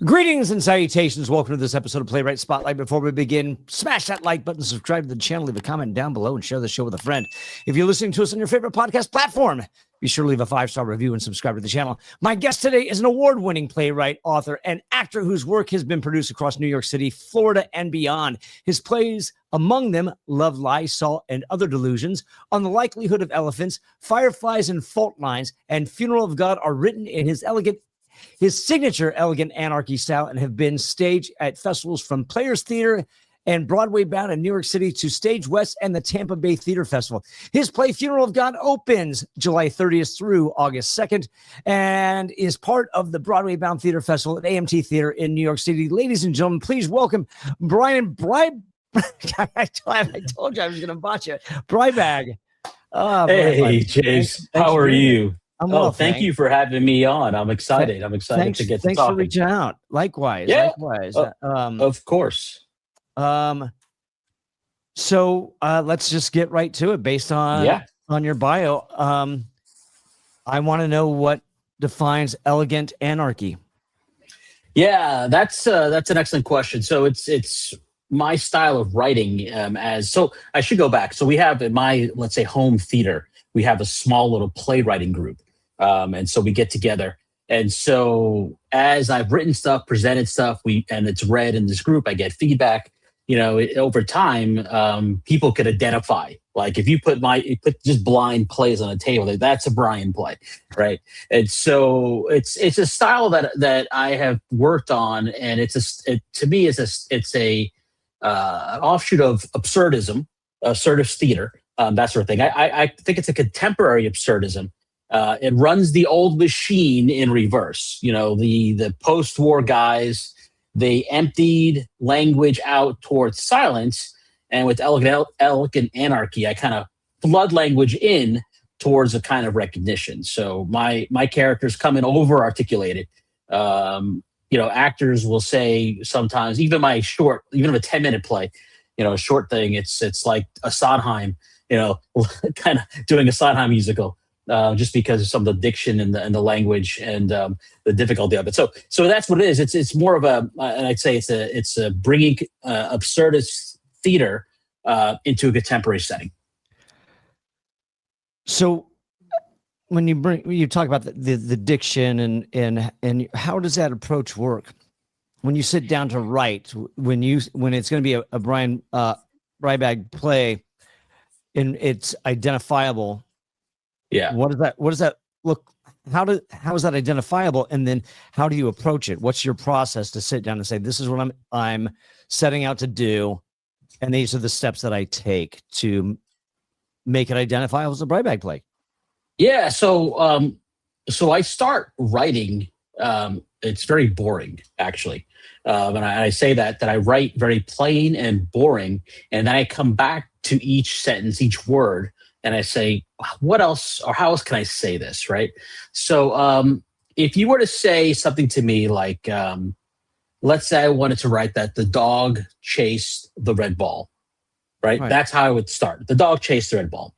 Greetings and salutations. Welcome to this episode of Playwright Spotlight. Before we begin, smash that like button, subscribe to the channel, leave a comment down below, and share the show with a friend. If you're listening to us on your favorite podcast platform, be sure to leave a 5-star review and subscribe to the channel. My guest today is an award-winning playwright, author, and actor whose work has been produced across New York City, Florida, and beyond. His plays, among them, Love, Lysol, and Other Delusions, On the Likelihood of Elephants, Fireflies and Fault Lines, and Funeral of God are written in his signature Elegant Anarchy style and have been staged at festivals from Players Theater and Broadway Bound in New York City to Stage West and the Tampa Bay Theatre Festival. His play Funeral of God opens July 30th through August 2nd and is part of the Broadway Bound Theatre Festival at AMT Theater in New York City. Ladies and gentlemen, please welcome Brian Brijbag. I told you I was going to botch it. Brijbag. Hey, Chase. How are you? I'm well, thank you for having me on. I'm excited. I'm excited to get to talk. Thanks for reaching out. Likewise. Yeah. Likewise. Of course. So let's just get right to it. Based on your bio, I want to know what defines Elegant Anarchy. Yeah, that's an excellent question. So it's my style of writing. So I should go back. So we have in my, let's say, home theater, we have a small little playwriting group. And so we get together. And so as I've written stuff, presented stuff, and it's read in this group, I get feedback. Over time, people could identify. Like if you put just blind plays on a table, that's a Brian play, right? And so it's a style that I have worked on, and to me it's an offshoot of absurdism, assertive theater, that sort of thing. I think it's a contemporary absurdism. It runs the old machine in reverse. The post-war guys, they emptied language out towards silence. And with Elegant Anarchy, I kind of flood language in towards a kind of recognition. So my characters come in over-articulated. Actors will say sometimes, even a 10-minute play, a short thing, it's like a Sondheim, kind of doing a Sondheim musical. Just because of some of the diction and the language and the difficulty of it. So that's what it is. It's more of and I'd say it's a bringing absurdist theater into a contemporary setting. So when you talk about the diction and how does that approach work? When you sit down to write, when it's going to be a Brian Brijbag play and it's identifiable. Yeah. What does that look? How is that identifiable? And then how do you approach it? What's your process to sit down and say, this is what I'm setting out to do, and these are the steps that I take to make it identifiable as a Brijbag play? Yeah. So I start writing. It's very boring, actually. And I say that I write very plain and boring, and then I come back to each sentence, each word, and I say, what else or how else can I say this, right? So if you were to say something to me like, let's say I wanted to write that the dog chased the red ball, right? That's how I would start. The dog chased the red ball.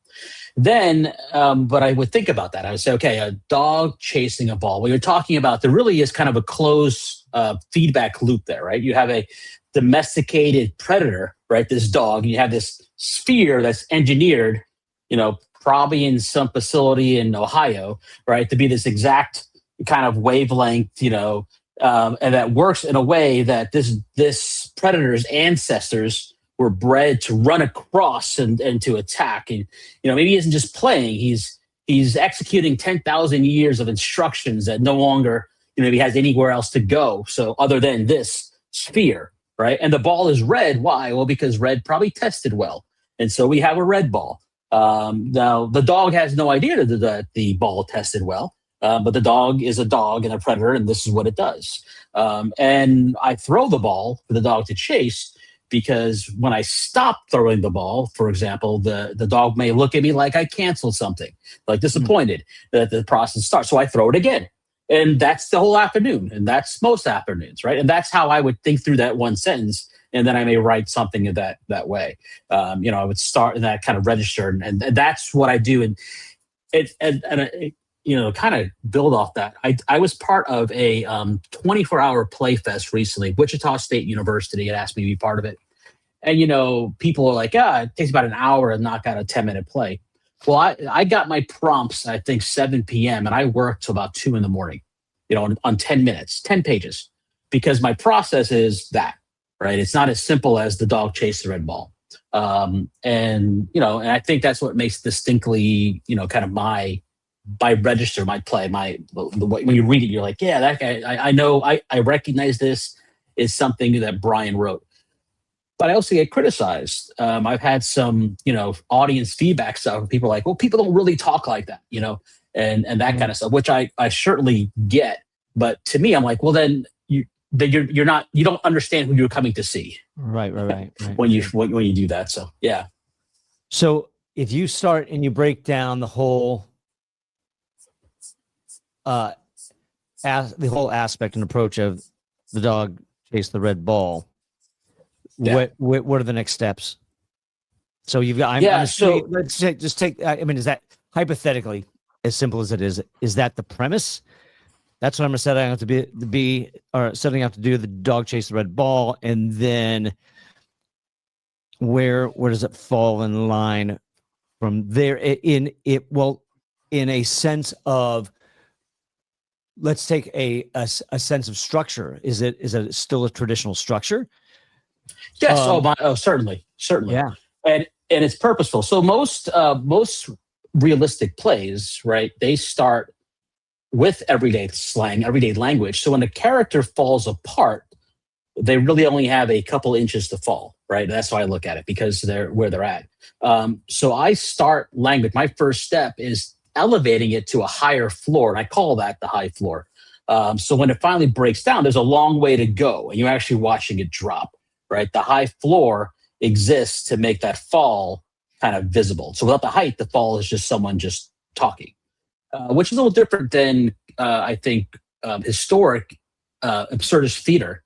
Then, but I would think about that. I would say, okay, a dog chasing a ball. What you're talking about, there really is kind of a closed feedback loop there, right? You have a domesticated predator, right? This dog, and you have this sphere that's engineered, probably in some facility in Ohio, right, to be this exact kind of wavelength, and that works in a way that this predator's ancestors were bred to run across and to attack. And, maybe he isn't just playing, he's executing 10,000 years of instructions that no longer, maybe has anywhere else to go. So other than this sphere, right? And the ball is red. Why? Well, because red probably tested well. And so we have a red ball. Now, the dog has no idea that the ball tested well, but the dog is a dog and a predator, and this is what it does. And I throw the ball for the dog to chase because when I stop throwing the ball, for example, the dog may look at me like I canceled something, like disappointed that the process starts. So I throw it again. And that's the whole afternoon. And that's most afternoons, right? And that's how I would think through that one sentence. And then I may write something in that way. I would start in that kind of register, and that's what I do. And kind of build off that, I was part of a 24-hour play fest recently. Wichita State University had asked me to be part of it. And, people are like, it takes about an hour to knock out a 10-minute play. Well, I got my prompts, I think 7 p.m. and I worked till about 2 a.m, on 10 minutes, 10 pages, because my process is that, right? It's not as simple as the dog chased the red ball. And I think that's what makes distinctly, kind of my register, my play, when you read it, you're like, yeah, that guy, I know, I recognize this is something that Brian wrote. But I also get criticized. I've had some, audience feedback stuff. People are like, well, people don't really talk like that, and that kind of stuff, which I certainly get. But to me, I'm like, well, then you don't understand who you're coming to see. Right. when you do that. So, yeah. So if you start and you break down the whole, the whole aspect and approach of the dog chase the red ball, yeah. What are the next steps? So you've got, so let's take, I mean, is that hypothetically as simple as it is that the premise? That's what I'm setting out to be, or setting out to do, the dog chase the red ball. And then where does it fall in line from there in a sense of, let's take a sense of structure. Is it still a traditional structure? Yes. Certainly. Yeah. And it's purposeful. So most realistic plays, right, they start with everyday slang, everyday language. So when a character falls apart, they really only have a couple inches to fall, right? That's how I look at it, because they're where they're at. So I start language. My first step is elevating it to a higher floor, and I call that the high floor. So when it finally breaks down, there's a long way to go, and you're actually watching it drop, right? The high floor exists to make that fall kind of visible. So without the height, the fall is just someone just talking, which is a little different than I think historic absurdist theater.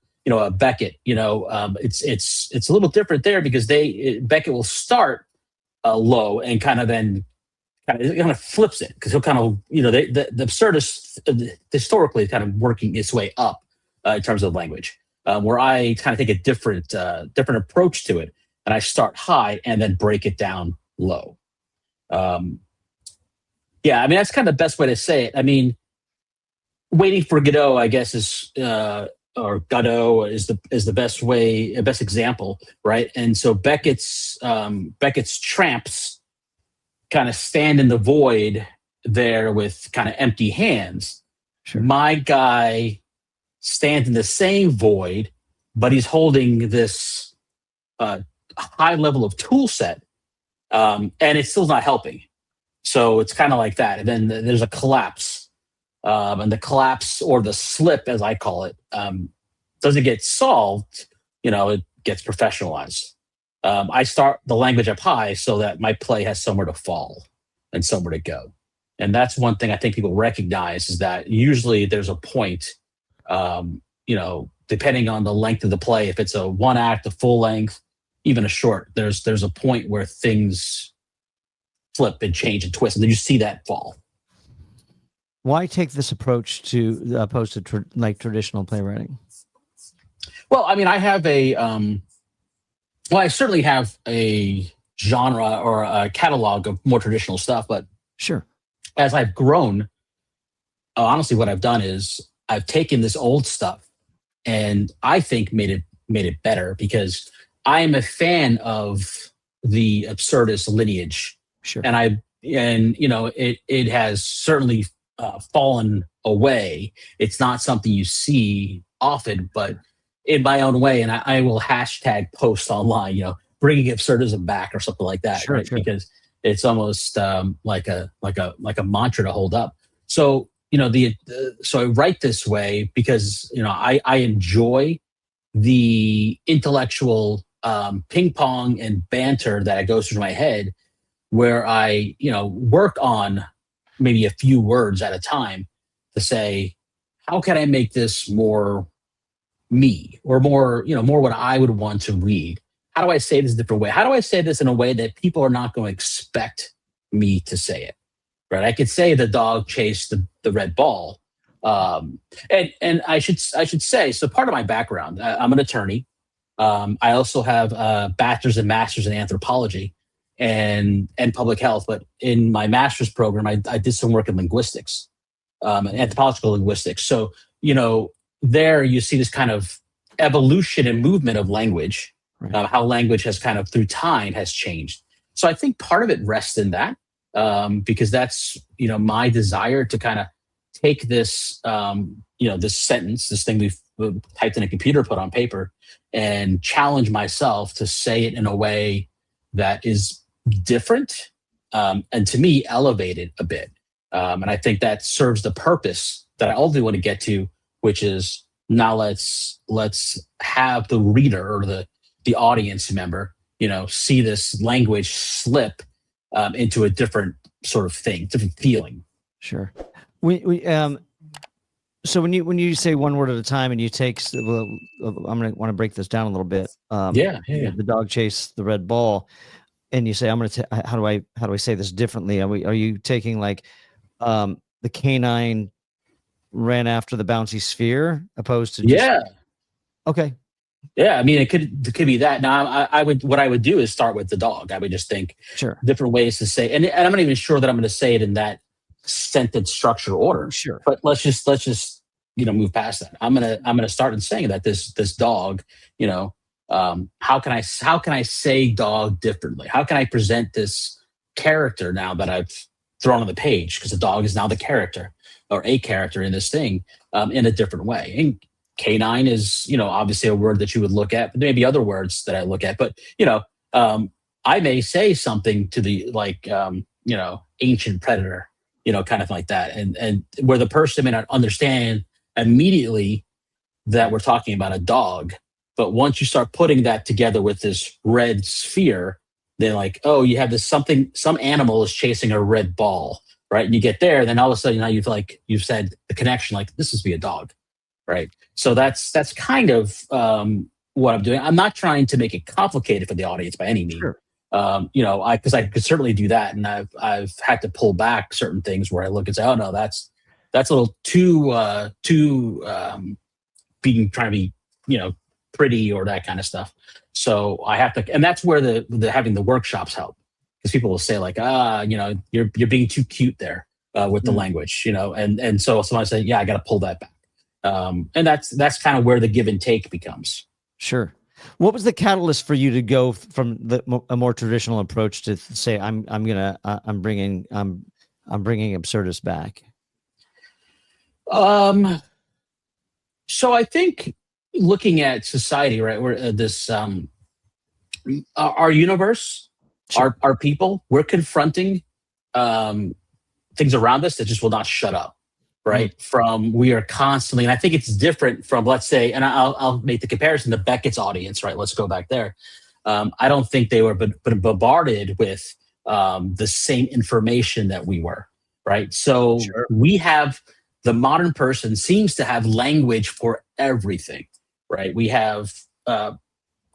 Beckett. It's a little different there, because Beckett will start low and kind of flips it, because he'll kind of the absurdist historically kind of working its way up in terms of language, where I kind of take a different approach to it, and I start high and then break it down low. Yeah, I mean, that's kind of the best way to say it. I mean, Waiting for Godot, I guess, is or Godot is the best example, right? And so Beckett's tramps kind of stand in the void there with kind of empty hands. Sure. My guy stands in the same void, but he's holding this high level of tool set, and it's still not helping. So it's kind of like that. And then there's a collapse. And the collapse, or the slip, as I call it, doesn't get solved. It gets professionalized. I start the language up high so that my play has somewhere to fall and somewhere to go. And that's one thing I think people recognize, is that usually there's a point, depending on the length of the play, if it's a one act, a full length, even a short, there's a point where things flip and change and twist, and then you see that fall. Why take this approach to opposed to traditional playwriting? Well, I mean, I have I certainly have a genre or a catalog of more traditional stuff, but sure, as I've grown, honestly, what I've done is I've taken this old stuff and I think made it better, because I am a fan of the absurdist lineage. Sure. And it has certainly fallen away. It's not something you see often, but in my own way, and I will hashtag post online, bringing absurdism back or something like that, sure, right? Sure. Because it's almost like a mantra to hold up. So so I write this way because I enjoy the intellectual ping pong and banter that goes through my head, where I work on maybe a few words at a time to say, how can I make this more me, or more what I would want to read? How do I say this a different way? How do I say this in a way that people are not going to expect me to say it? right? I could say the dog chased the red ball. And I should say, so part of my background, I'm an attorney. I also have a bachelor's and master's in anthropology and public health. But in my master's program, I did some work in linguistics, anthropological linguistics. So, there you see this kind of evolution and movement of language, Right. how language has kind of through time has changed. So I think part of it rests in that, because that's, my desire to kind of take this, this sentence, this thing we've typed in a computer, put on paper, and challenge myself to say it in a way that is different, and to me, elevated a bit. And I think that serves the purpose that I ultimately want to get to, which is now let's have the reader or the audience member, see this language slip into a different sort of thing, different feeling. Sure. So when you say one word at a time and you take, well, I'm going to want to break this down a little bit. Yeah. The dog chased the red ball, and you say, I'm going to, how do I say this differently? Are you taking like, the canine ran after the bouncy sphere opposed to just, okay. Yeah, I mean, it could be that. Now, what I would do is start with the dog. I would just think Sure. different ways to say, and I'm not even sure that I'm going to say it in that sentence structure order. Sure. But let's just move past that. I'm gonna start in saying that this dog, how can I say dog differently? How can I present this character now that I've thrown on the page, because the dog is now the character or a character in this thing, in a different way. And canine is, obviously a word that you would look at, but there may be other words that I look at. But, I may say something to the, like, ancient predator, kind of like that. And where the person may not understand immediately that we're talking about a dog. But once you start putting that together with this red sphere, then like, oh, you have this some animal is chasing a red ball, right? And you get there, then all of a sudden now you've said the connection, like this must be a dog, right? So that's kind of what I'm doing. I'm not trying to make it complicated for the audience by any means. Sure. Because I could certainly do that, and I've had to pull back certain things where I look and say, oh no, that's a little too trying to be pretty or that kind of stuff. So I have to, and that's where the having the workshops help, because people will say like, you're being too cute there with the language, and so someone say, yeah, I got to pull that back, and that's kind of where the give and take becomes. Sure. What was the catalyst for you to go from a more traditional approach to say, I'm bringing absurdist back? So I think looking at society, right, where this our universe, Sure. our people, we're confronting things around us that just will not shut up, right? We are constantly, and I think it's different from, let's say, and I'll make the comparison to Beckett's audience, right? Let's go back there. I don't think they were bombarded with the same information that we were, right? So Sure. we have, the modern person seems to have language for everything, right? We have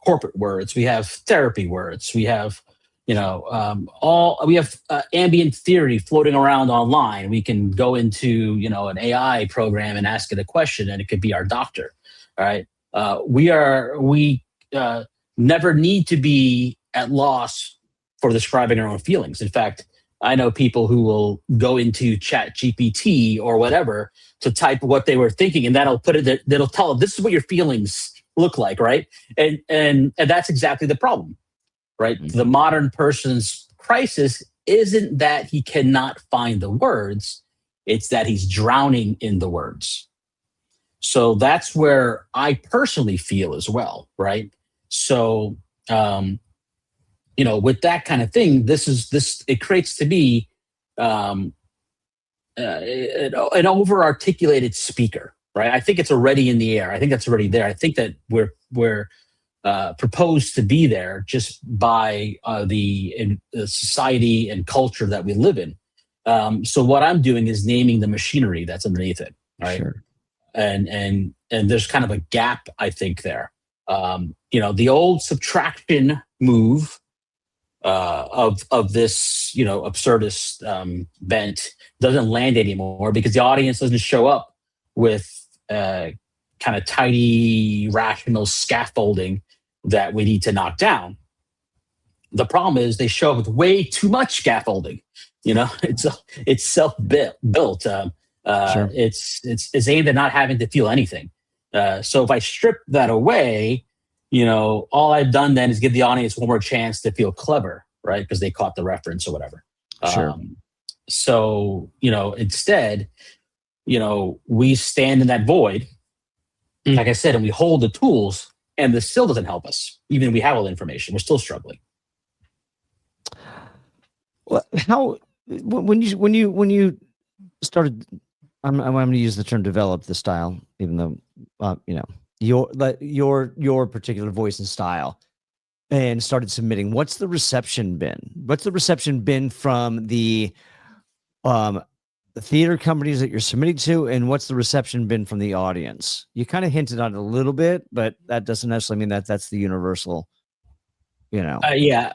corporate words, we have therapy words, we have ambient theory floating around online. We can go into an AI program and ask it a question, and it could be our doctor. All right, we never need to be at loss for describing our own feelings. In fact, I know people who will go into Chat GPT or whatever to type what they were thinking, and that'll tell them this is what your feelings look like, right? And that's exactly the problem. Right? Mm-hmm. The modern person's crisis isn't that he cannot find the words, it's that he's drowning in the words. So that's where I personally feel as well, right? So, with that kind of thing, it creates to be an over-articulated speaker, right? I think it's already in the air. I think that's already there. I think that we're proposed to be there just by the society and culture that we live in. So what I'm doing is naming the machinery that's underneath it, right? Sure. And there's kind of a gap, I think, there. The old subtraction move of this, absurdist bent doesn't land anymore because the audience doesn't show up with kind of tidy, rational scaffolding that we need to knock down. The problem is they show up with way too much scaffolding. It's self-built. Sure. It's aimed at not having to feel anything. So if I strip that away, all I've done then is give the audience one more chance to feel clever, right? Because they caught the reference or whatever. Sure. So, instead, we stand in that void, like I said, and we hold the tools, and this still doesn't help us. Even if we have all the information, we're still struggling. Well, when you started, I'm going to use the term develop the style, even though, your particular voice and style, and started submitting, what's the reception been? What's the reception been from the theater companies that you're submitting to, and what's the reception been from the audience? You kind of hinted on it a little bit, but that doesn't necessarily mean that that's the universal, No, I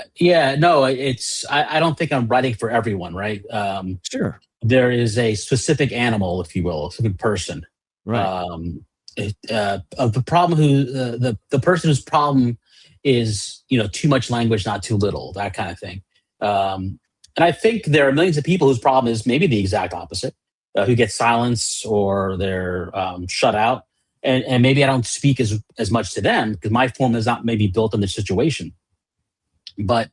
don't think I'm writing for everyone, right? Sure. There is a specific animal, if you will, a specific person. Right. The problem the person whose problem is, too much language, not too little, that kind of thing. And I think there are millions of people whose problem is maybe the exact opposite, who get silence or they're shut out. And maybe I don't speak as much to them because my form is not maybe built on the situation. But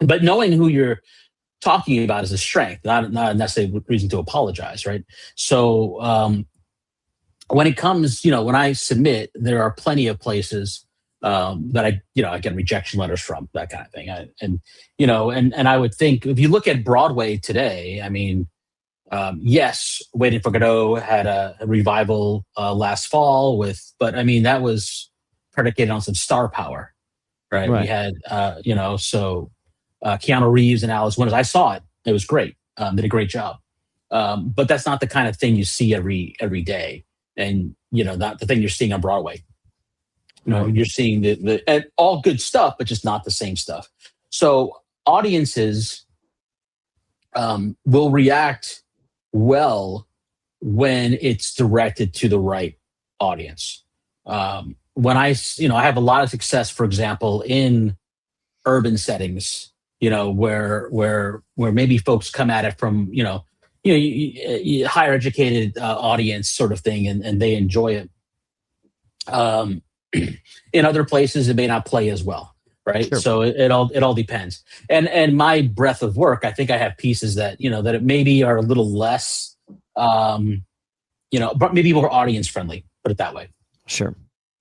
knowing who you're talking about is a strength, not necessarily a reason to apologize, right? So when it comes, when I submit, there are plenty of places that I get rejection letters from, that kind of thing. And I would think if you look at Broadway today, I mean, yes, Waiting for Godot had a revival last fall but I mean, that was predicated on some star power, right? We had, Keanu Reeves and Alice Winters. I saw it. It was great. Did a great job. But that's not the kind of thing you see every day. And, not the thing you're seeing on Broadway. You're seeing the all good stuff, but just not the same stuff. So audiences will react well when it's directed to the right audience. When I have a lot of success, for example, in urban settings, where maybe folks come at it from, higher educated audience sort of thing, and they enjoy it. In other places, it may not play as well, right? Sure. So it all depends. And my breadth of work, I think I have pieces that that it maybe are a little less, but maybe more audience friendly. Put it that way. Sure.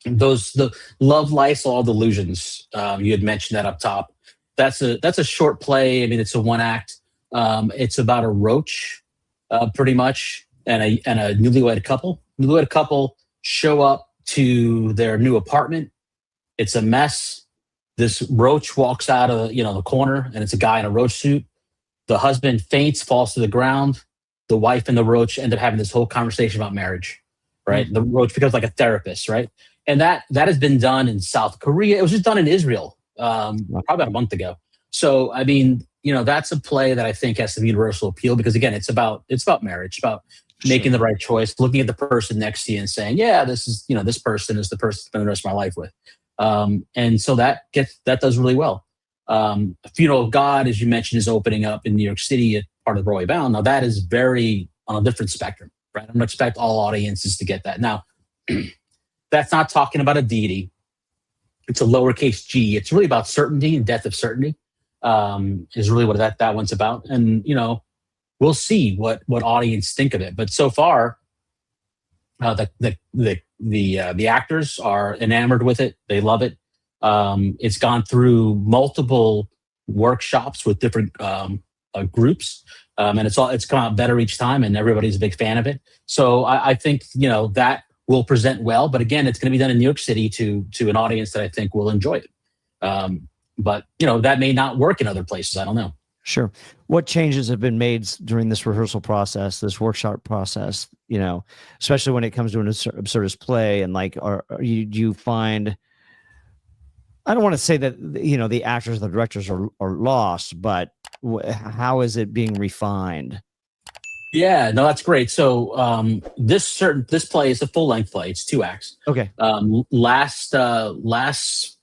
The Love Lysol Delusions, you had mentioned that up top. That's a short play. I mean, it's a one act. It's about a roach, pretty much, and a newlywed couple. Newlywed couple show up to their new apartment. It's a mess. This roach walks out of the corner, and it's a guy in a roach suit. The husband faints, falls to the ground. The wife and the roach end up having this whole conversation about marriage, right? Mm-hmm. The roach becomes like a therapist, right? And that has been done in South Korea. It was just done in Israel, probably about a month ago. So I mean, that's a play that I think has some universal appeal because again, it's about marriage, about making the right choice, looking at the person next to you and saying, yeah, this is, this person is the person to spend the rest of my life with. And so that does really well. Funeral of God, as you mentioned, is opening up in New York City at part of Broadway Bound. Now that is very on a different spectrum, right? I don't expect all audiences to get that. Now, that's not talking about a deity. It's a lowercase g. It's really about certainty and death of certainty is really what that one's about. And, we'll see what audience think of it. But so far, the actors are enamored with it. They love it. It's gone through multiple workshops with different groups, and it's come out better each time, and everybody's a big fan of it. So I think that will present well. But again, it's going to be done in New York City to an audience that I think will enjoy it. But that may not work in other places. I don't know. Sure. What changes have been made during this rehearsal process, this workshop process, especially when it comes to an absurdist play? And like, do you find I don't want to say that, the actors, the directors are lost, but how is it being refined? Yeah, no, that's great. So this play is a full length play. It's 2 acts. Okay. Last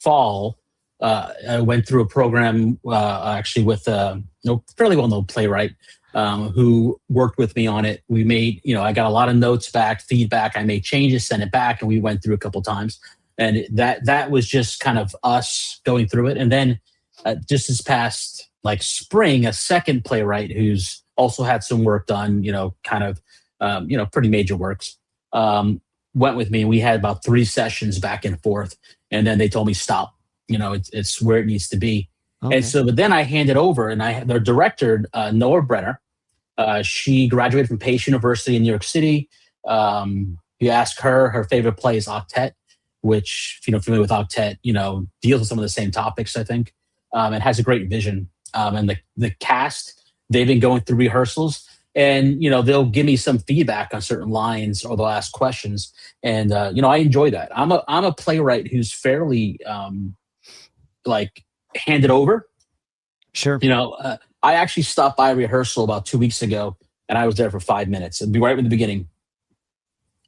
fall, I went through a program actually with fairly well known playwright who worked with me on it. We made, I got a lot of notes back, feedback. I made changes, sent it back, and we went through a couple times. And that was just kind of us going through it. And then just this past spring, a second playwright who's also had some work done, pretty major works, went with me. We had about 3 sessions back and forth, and then they told me stop. It's where it needs to be. Okay. And so, but then I handed over, and the director, Noir, she graduated from Pace University in New York City. You ask her favorite play is Octet, which, if you're familiar with Octet, deals with some of the same topics, I think, and has a great vision. And the cast, they've been going through rehearsals, and they'll give me some feedback on certain lines, or they'll ask questions, and I enjoy that. I'm a playwright who's fairly handed over. Sure. I actually stopped by rehearsal about 2 weeks ago, and I was there for 5 minutes. It'd be right in the beginning,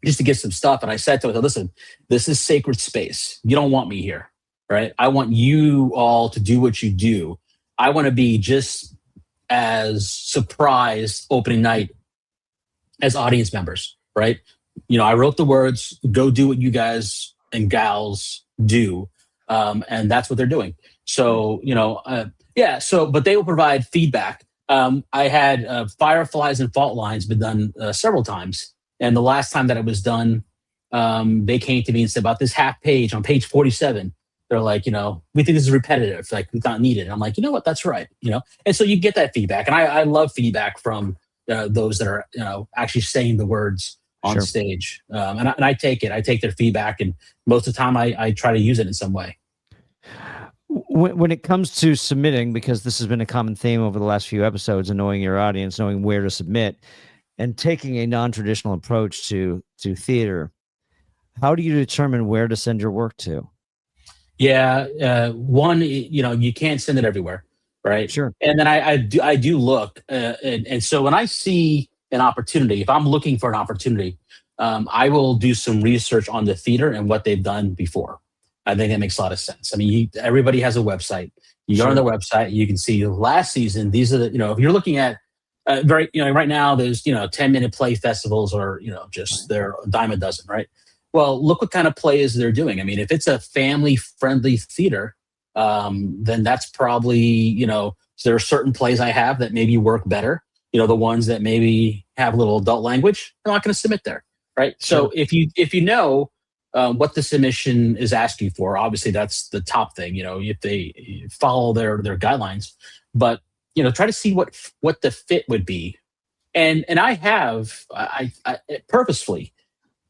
just to get some stuff. And I said to her, listen, this is sacred space. You don't want me here, right? I want you all to do what you do. I want to be just as surprised opening night as audience members, right? I wrote the words, go do what you guys and gals do. And that's what they're doing. So, but they will provide feedback. I had Fireflies and Fault Lines been done several times. And the last time that it was done, they came to me and said about this half page on page 47. They're like, we think this is repetitive. It's not needed. And I'm like, you know what? That's right. And so you get that feedback. And I love feedback from those that are, actually saying the words on stage. And I take it. I take their feedback. And most of the time I try to use it in some way. When it comes to submitting, because this has been a common theme over the last few episodes, and knowing your audience, knowing where to submit, and taking a non-traditional approach to theater, how do you determine where to send your work to? Yeah, one, you can't send it everywhere, right? Sure. And then I do look, and so when I see an opportunity, if I'm looking for an opportunity, I will do some research on the theater and what they've done before. I think that makes a lot of sense. I mean, everybody has a website. You go on their website, you can see last season. These are the, if you're looking at right now, there's 10-minute play festivals, or just they're a dime a dozen, right? Well, look what kind of plays they're doing. I mean, if it's a family-friendly theater, then that's probably there are certain plays I have that maybe work better. The ones that maybe have a little adult language, I'm not going to submit there, right? Sure. So if you know what the submission is asking for, obviously that's the top thing. If they follow their guidelines, but try to see what the fit would be, and I purposefully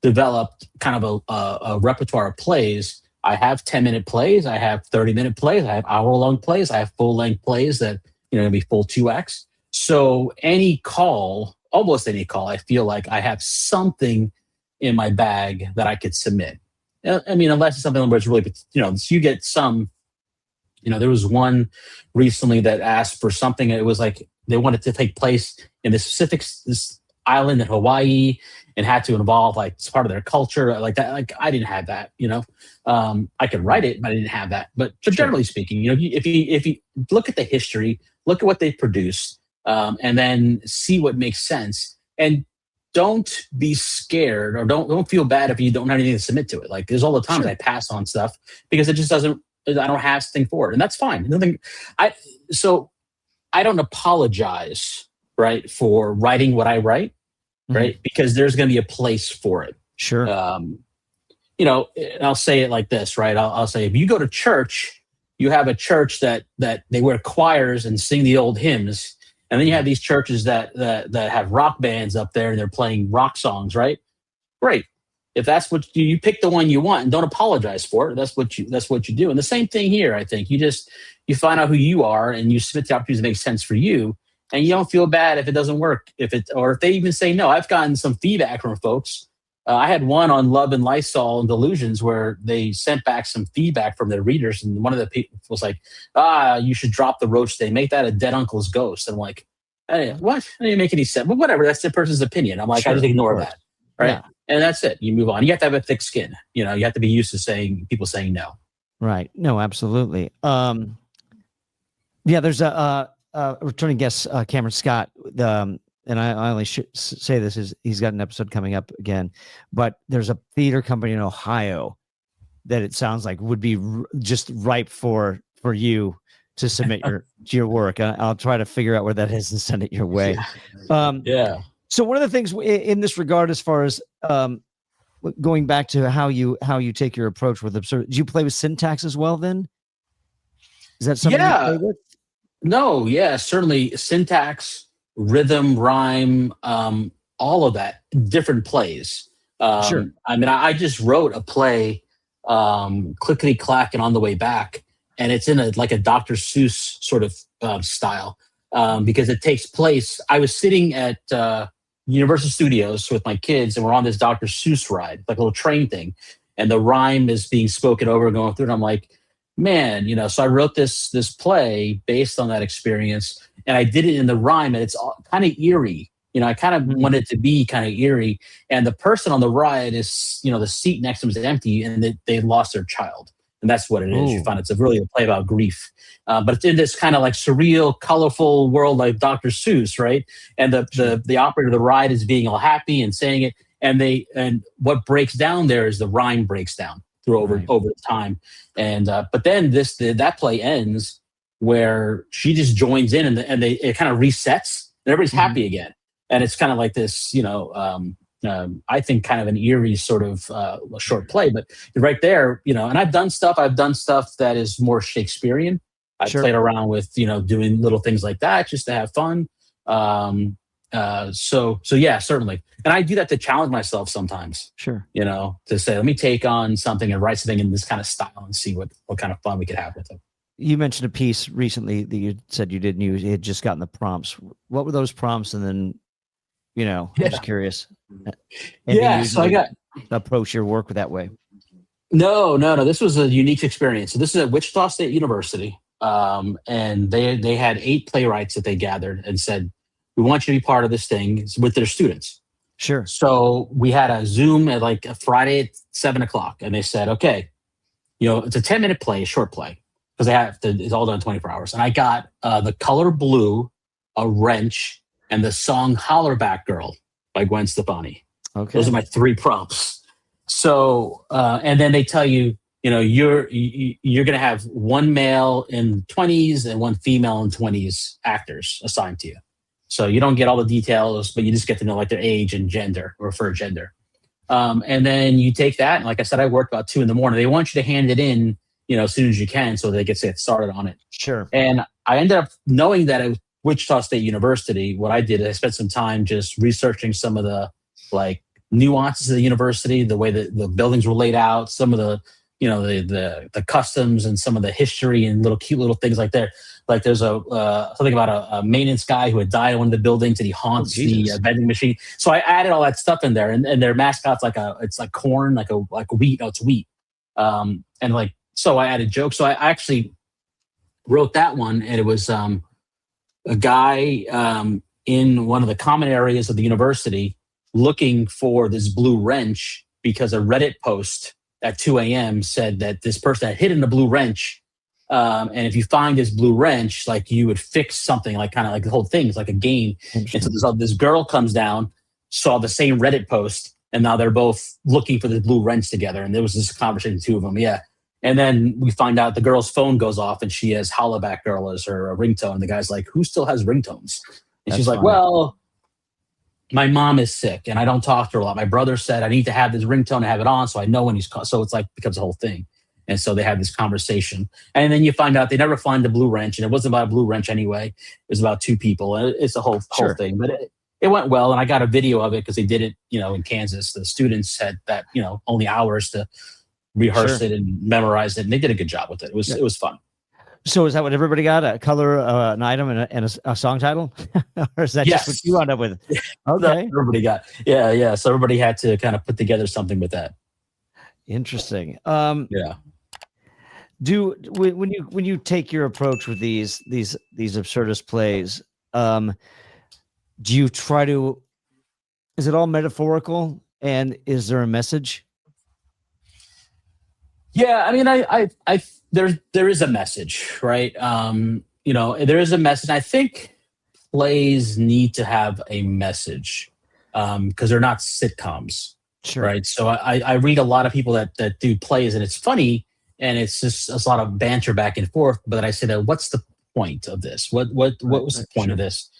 developed kind of a repertoire of plays. I have 10-minute plays, I have 30-minute plays, I have hour-long plays, I have full-length plays that be full 2 acts. So almost any call, I feel like I have something in my bag that I could submit. I mean, unless it's something where it's really, you get some. There was one recently that asked for something. It was like they wanted to take place in this island in Hawaii, and had to involve it's part of their culture, like that. Like I didn't have that. I could write it, but I didn't have that. But generally speaking, if you look at the history, look at what they produced, and then see what makes sense, and don't be scared, or don't feel bad if you don't have anything to submit to it. Like there's all the times I pass on stuff because it just doesn't. I don't have something for it, and that's fine. So I don't apologize, right, for writing what I write, right, because there's going to be a place for it. Sure. And I'll say it like this, right? I'll say, if you go to church, you have a church that they wear choirs and sing the old hymns, and then you have these churches that have rock bands up there and they're playing rock songs, right? Great. If that's what you pick, the one you want, and don't apologize for it. That's what you do. And the same thing here. I think you find out who you are, and you submit the opportunities that make sense for you, and you don't feel bad if it doesn't work. Or if they even say no. I've gotten some feedback from folks I had one on Love and Lysol and Delusions where they sent back some feedback from their readers, and one of the people was like, you should drop the roach thing. Make that a dead uncle's ghost. And I'm like, hey, what? That didn't make any sense. But whatever, that's the person's opinion. I'm like, I just ignore that. Right. Yeah. And that's it. You move on. You have to have a thick skin. You have to be used to people saying no. Right. No, absolutely. Yeah, there's a returning guest, Cameron Scott. And I only should say this is he's got an episode coming up again, but there's a theater company in Ohio that it sounds like would be just ripe for you to submit your work. I'll try to figure out where that is and send it your way. Yeah. So one of the things in this regard, as far as going back to how you take your approach with absurd, do you play with syntax as well? Then is that something you play with? No. Yeah. Certainly syntax, rhythm, rhyme, all of that. Different plays. Sure. I mean, I just wrote a play, Clickety Clack and On the Way Back, and it's in a Dr. Seuss sort of style because it takes place. I was sitting at Universal Studios with my kids, and we're on this Dr. Seuss ride, like a little train thing, and the rhyme is being spoken over and going through. And I'm like, man, so I wrote this play based on that experience, and I did it in the rhyme, and it's kind of eerie. I kind of wanted it to be kind of eerie, and the person on the ride is, the seat next to him is empty, and they lost their child. And that's what it is. Ooh. You find it's really a play about grief. But it's in this kind of surreal, colorful world like Dr. Seuss, right? And the operator of the ride is being all happy and saying it. And what breaks down there is the rhyme breaks down through over time. And but then that play ends where she just joins in and it kind of resets and everybody's happy again. And it's kind of like this, I think kind of an eerie sort of short play, but right there, and I've done stuff that is more Shakespearean. I've played around with, doing little things like that just to have fun. So yeah, certainly. And I do that to challenge myself sometimes. Sure. To say, let me take on something and write something in this kind of style and see what kind of fun we could have with it. You mentioned a piece recently that you said you did, and you had just gotten the prompts. What were those prompts? And then, I'm just curious. So I got approach your work that way. No. This was a unique experience. So this is at Wichita State University, and they had 8 playwrights that they gathered and said, "We want you to be part of this thing," with their students. Sure. So we had a Zoom at a Friday at 7:00, and they said, "Okay, it's a 10-minute play, a short play, because it's all done in 24 hours." And I got The Color Blue, a wrench, and the song "Hollerback Girl" by Gwen Stefani. Okay. Those are my 3 prompts. So, and then they tell you, you're going to have 1 male in 20s and 1 female in 20s actors assigned to you. So you don't get all the details, but you just get to know their age and gender or preferred gender. And then you take that. And like I said, I work about 2 a.m. They want you to hand it in, as soon as you can so they can get started on it. Sure. And I ended up knowing that at Wichita State University, what I did, I spent some time just researching some of the nuances of the university, the way that the buildings were laid out, some of the, the customs and some of the history and cute little things like that. Like there's something about a maintenance guy who had died in one of the buildings and he haunts the vending machine. So I added all that stuff in there, and their mascot's it's like corn, like wheat. No, it's wheat. So I added jokes. So I actually wrote that one, and it was a guy in one of the common areas of the university looking for this blue wrench because a Reddit post at 2 a.m. said that this person had hidden a blue wrench. And if you find this blue wrench, you would fix something, kind of the whole thing is like a game. And so this girl comes down, saw the same Reddit post, and now they're both looking for this blue wrench together. And there was this conversation, 2 of them. Yeah. And then we find out the girl's phone goes off and she has Hollaback Girl as her ringtone. And the guy's like, "Who still has ringtones?" And she's like, funny. "Well, my mom is sick and I don't talk to her a lot. My brother said I need to have this ringtone and have it on so I know when he's called." So it's becomes a whole thing. And so they have this conversation. And then you find out they never find the blue wrench. And it wasn't about a blue wrench anyway. It was about 2 people. And it's a whole thing. But it went well. And I got a video of it because they did it, in Kansas. The students had that, only hours to rehearse it and memorize it. And they did a good job with it. It was fun. So is that what everybody got? A color, an item, and a song title, or is that just what you wound up with? Okay, Everybody got. Yeah. So everybody had to kind of put together something with that. interesting. Yeah. When you take your approach with these absurdist plays, do you try to? Is it all metaphorical, and is there a message? Yeah, I mean, I there is a message, right? There is a message. I think plays need to have a message because they're not sitcoms, Sure. right? So I read a lot of people that do plays, and it's funny, and it's just a lot of banter back and forth. But I say that, what's the point of this? What was the point of this?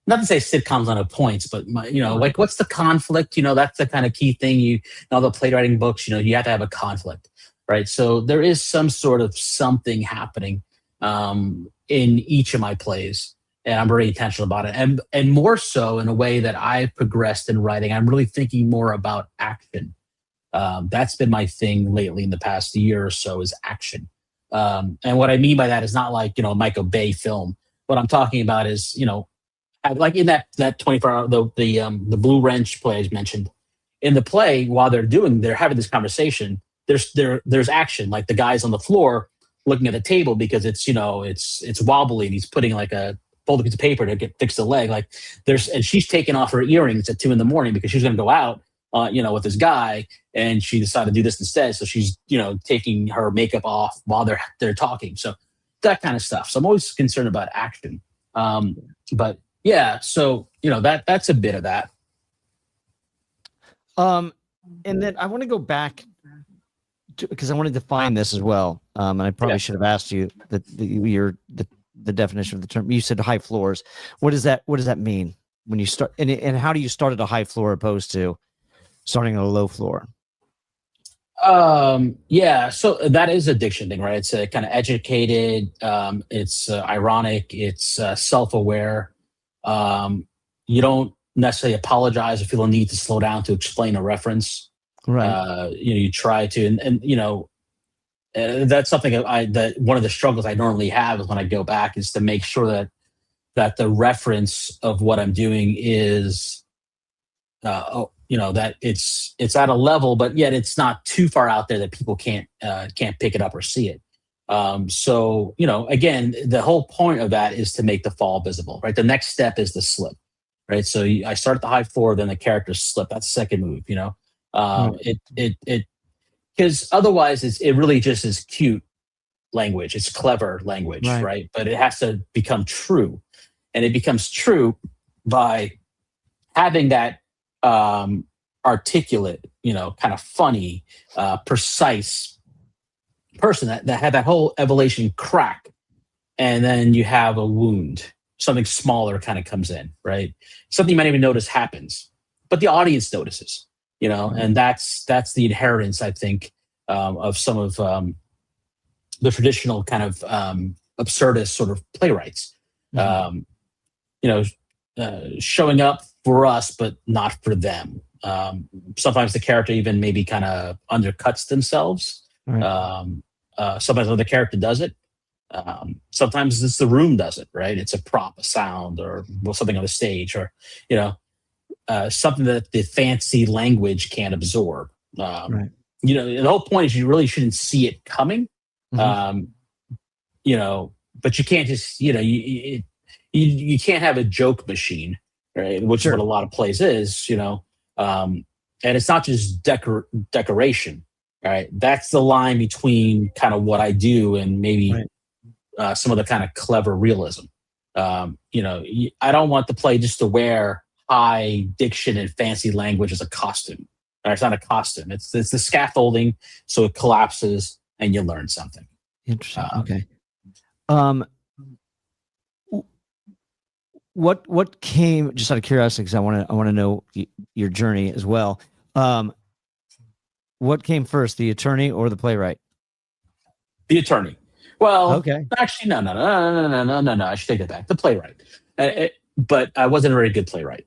Not to say sitcoms don't have points, but like what's the conflict? That's the kind of key thing. In all the playwriting books, you have to have a conflict. Right. So there is some sort of something happening in each of my plays. And I'm very intentional about it. And more so in a way that I've progressed in writing, I'm really thinking more about action. That's been my thing lately in the past year or so is action. And what I mean by that is not like, a Michael Bay film. What I'm talking about is, like in that 24-hour, the Blue Wrench play I mentioned. In the play, while they're having this conversation, there's action, like the guy's on the floor looking at the table because it's wobbly and he's putting like a folded piece of paper to fix the leg. Like and she's taking off her earrings at 2 a.m. because she's going to go out, with this guy, and she decided to do this instead. So she's, taking her makeup off while they're talking. So that kind of stuff. So I'm always concerned about action. But yeah, so that's a bit of that. And then I want to go back because I wanted to find this as well. And I probably should have asked you the definition of the term. You said high floors. What does that mean when you start? And how do you start at a high floor opposed to starting at a low floor? Yeah. So that is a diction thing, right? It's a kind of educated. It's ironic. It's self-aware. You don't necessarily apologize or feel a need to slow down to explain a reference. Right. You try to, and that's something that one of the struggles I normally have is when I go back is to make sure that the reference of what I'm doing is, that it's at a level, but yet it's not too far out there that people can't pick it up or see it. So, again, the whole point of that is to make the fall visible, right? The next step is the slip, right? So I start at the high floor, then the characters slip. That's the second move, because otherwise it really just is cute language. It's clever language, right? But it has to become true, and it becomes true by having that articulate, kind of funny, precise person that had that whole evolution crack, and then you have a wound. Something smaller kind of comes in, right? Something you might even notice happens, but the audience notices. And that's the inheritance, I think, of some of the traditional kind of absurdist sort of playwrights. Showing up for us, but not for them. Sometimes the character even maybe kind of undercuts themselves. Right. Sometimes the character does it. Sometimes it's the room does it, right? It's a prop, a sound, or something on the stage, or something that the fancy language can't absorb. Right. The whole point is you really shouldn't see it coming. Mm-hmm. But you can't just, you can't have a joke machine, right? Which is what a lot of plays is, and it's not just decoration, right? That's the line between kind of what I do and maybe some of the kind of clever realism. I don't want the play just to wear high diction and fancy language as a costume. Right? It's not a costume. It's the scaffolding, so it collapses and you learn something. Interesting. Okay. What came, just out of curiosity, because I want to know your journey as well. What came first, the attorney or the playwright? The attorney. Well, okay. Actually, no. I should take that back. The playwright. But I wasn't a very good playwright.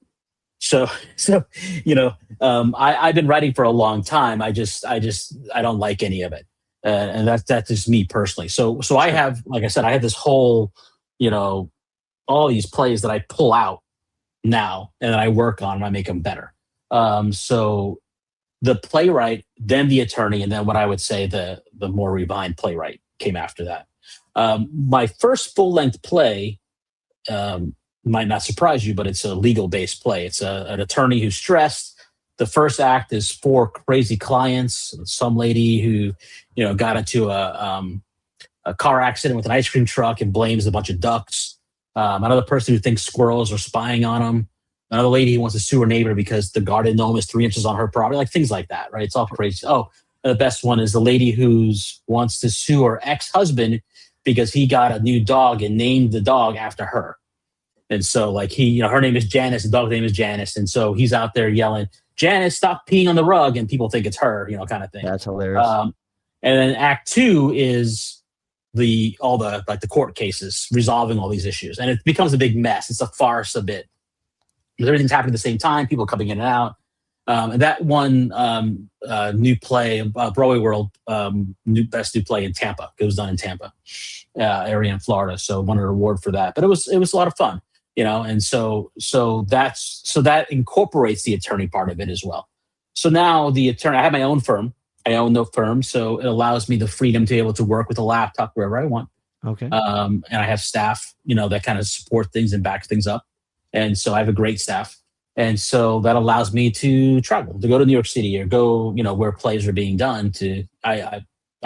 So I've been writing for a long time. I don't like any of it. and that's just me personally. So I have, like I said, I have this whole, all these plays that I pull out now and that I work on and I make them better. So the playwright, then the attorney, and then what I would say the more refined playwright came after that. My first full-length play might not surprise you, but it's a legal-based play. It's an attorney who's stressed. The first act is 4 crazy clients. Some lady who, got into a car accident with an ice cream truck and blames a bunch of ducks. Another person who thinks squirrels are spying on them. Another lady who wants to sue her neighbor because the garden gnome is 3 inches on her property. Like things like that, right? It's all crazy. Oh, the best one is the lady who wants to sue her ex-husband because he got a new dog and named the dog after her. And so like her name is Janice, the dog's name is Janice. And so he's out there yelling, Janice, stop peeing on the rug. And people think it's her, kind of thing. That's hilarious. And then act 2 is the court cases, resolving all these issues. And it becomes a big mess. It's a farce a bit. Everything's happening at the same time, people coming in and out. And that one new play, Broadway World, best new play in Tampa. It was done in Tampa area in Florida. So won an award for that. But it was a lot of fun, and so that incorporates the attorney part of it as well. So now the attorney, I have my own firm. I own no firm, so it allows me the freedom to be able to work with a laptop wherever I want. Okay. And I have staff, that kind of support things and back things up. And so I have a great staff. And so that allows me to travel, to go to New York City or go, where plays are being done. I've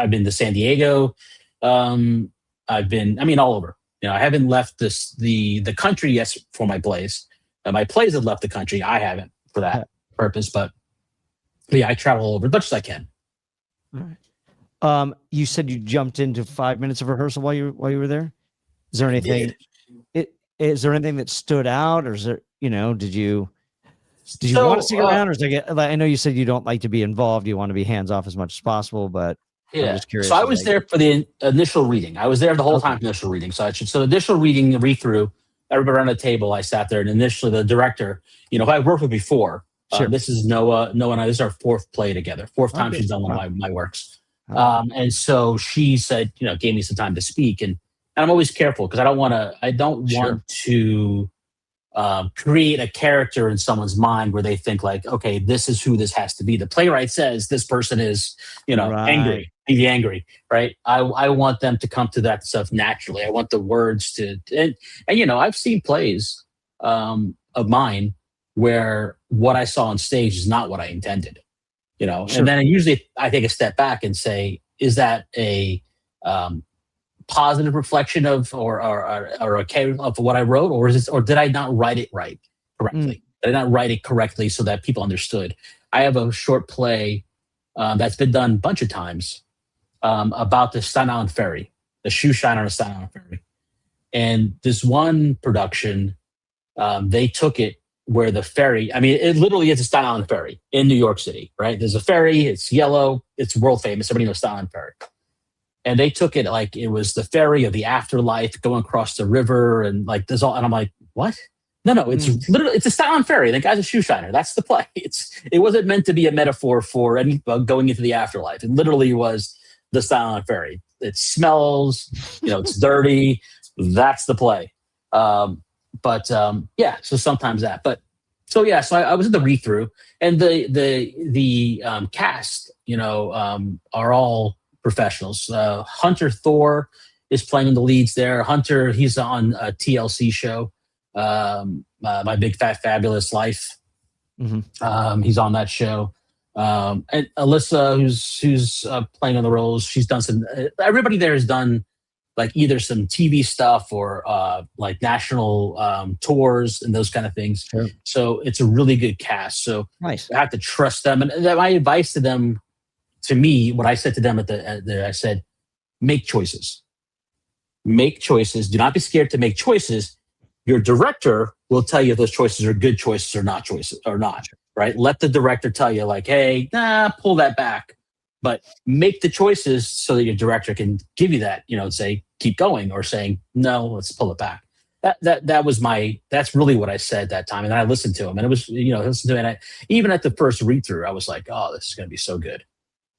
been to San Diego. I've been, all over. I haven't left the country yet for my plays. My plays have left the country. I haven't for that purpose. But yeah, I travel all over as much as I can. All right. You said you jumped into 5 minutes of rehearsal while you were there. Is there anything? Is there anything that stood out, or is there? Did you want to stick around, or is there? I know you said you don't like to be involved. You want to be hands off as much as possible, but yeah. I'm just curious. So I was there for the initial reading. I was there the whole time for initial reading. So initial reading, the read through. Everybody around the table, I sat there, and initially the director, who I worked with before. Sure. This is Noah. Noah and I. This is our 4th play together. 4th time she's done one of my works. And so she said, gave me some time to speak, and I'm always careful because I don't want to create a character in someone's mind where they think like, okay, this is who this has to be. The playwright says this person is, angry, be angry, right? I want them to come to that stuff naturally. I want the words to, and I've seen plays of mine where what I saw on stage is not what I intended, Sure. And then usually I take a step back and say, is that a positive reflection of or of what I wrote, or did I not write it correctly? Did I not write it correctly so that people understood? I have a short play that's been done a bunch of times about the Staten Island Ferry, the shoe shine on the Staten Island Ferry. And this one production, they took it where the ferry, it literally is a Staten Island Ferry in New York City, right? There's a ferry, it's yellow, it's world famous, everybody knows Staten Island Ferry. And they took it like it was the ferry of the afterlife going across the river and like there's all, and I'm like, what? No, it's literally, it's a Staten Island Ferry. The guy's a shoe shiner. That's the play. It wasn't meant to be a metaphor for any going into the afterlife. It literally was the Staten Island Ferry. It smells, it's dirty. That's the play. Yeah, so sometimes that, so I was in the read through, and the cast, are all professionals. Hunter Thor is playing the leads there. Hunter, he's on a TLC show, My Big Fat Fabulous Life. Mm-hmm. He's on that show. And Alyssa, who's playing on the roles, she's done some. Everybody there has done like either some TV stuff or like national tours and those kind of things. Sure. So it's a really good cast. So nice. I have to trust them. And my advice to them, to me, what I said to them I said, make choices. Make choices. Do not be scared to make choices. Your director will tell you if those choices are good choices or not choices or not. Right? Let the director tell you like, hey, pull that back. But make the choices so that your director can give you that, say, keep going, or saying, no, let's pull it back. That's really what I said that time. And then I listened to him, and it was, listen to it. And even at the first read through, I was like, oh, this is going to be so good.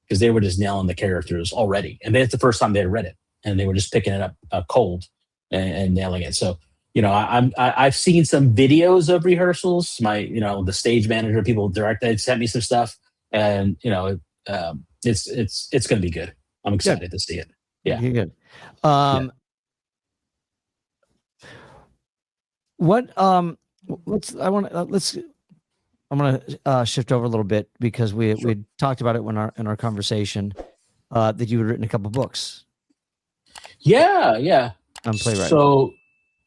because they were just nailing the characters already, and it's the first time they had read it, and they were just picking it up cold and nailing it. So I've seen some videos of rehearsals. The stage manager, people directed, sent me some stuff, and it's going to be good. I'm excited to see it. Yeah, good. I'm going to shift over a little bit because we talked about it in our conversation that you had written a couple books. Yeah. On Playwright.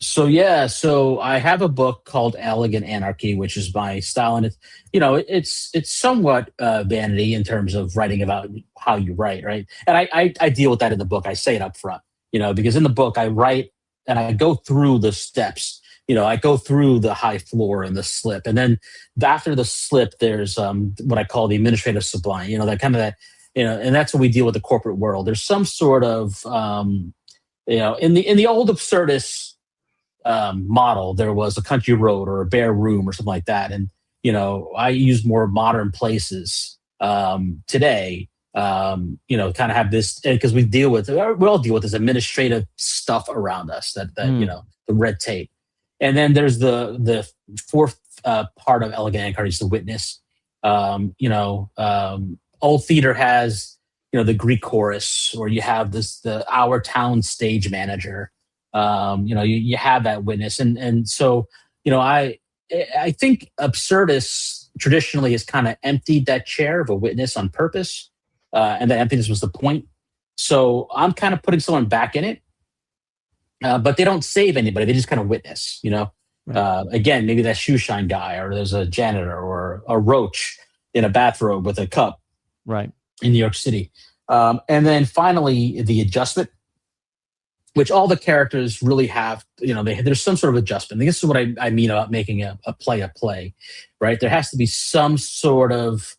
So I have a book called Elegant Anarchy, which is my style, and it's somewhat vanity in terms of writing about how you write, right? And I deal with that in the book. I say it up front, because in the book I write and I go through the steps. I go through the high floor and the slip, and then after the slip, there's what I call the administrative sublime. And that's what we deal with the corporate world. There's some sort of in the old absurdist model, there was a country road or a bare room or something like that, and I use more modern places today. Kind of have this because we all deal with this administrative stuff around us that the red tape. And then there's the fourth part of Elegant Anarchy is the witness. Old theater has, the Greek chorus, or you have the our town stage manager. You have that witness. And so, I think absurdists traditionally has kind of emptied that chair of a witness on purpose. And that emptiness was the point. So I'm kind of putting someone back in it. But they don't save anybody. They just kind of witness, Right. Again, maybe that shoe shine guy, or there's a janitor or a roach in a bathrobe with a cup. Right. In New York City. And then finally, the adjustment, which all the characters really have, there's some sort of adjustment. This is what I mean about making a play, right? There has to be some sort of,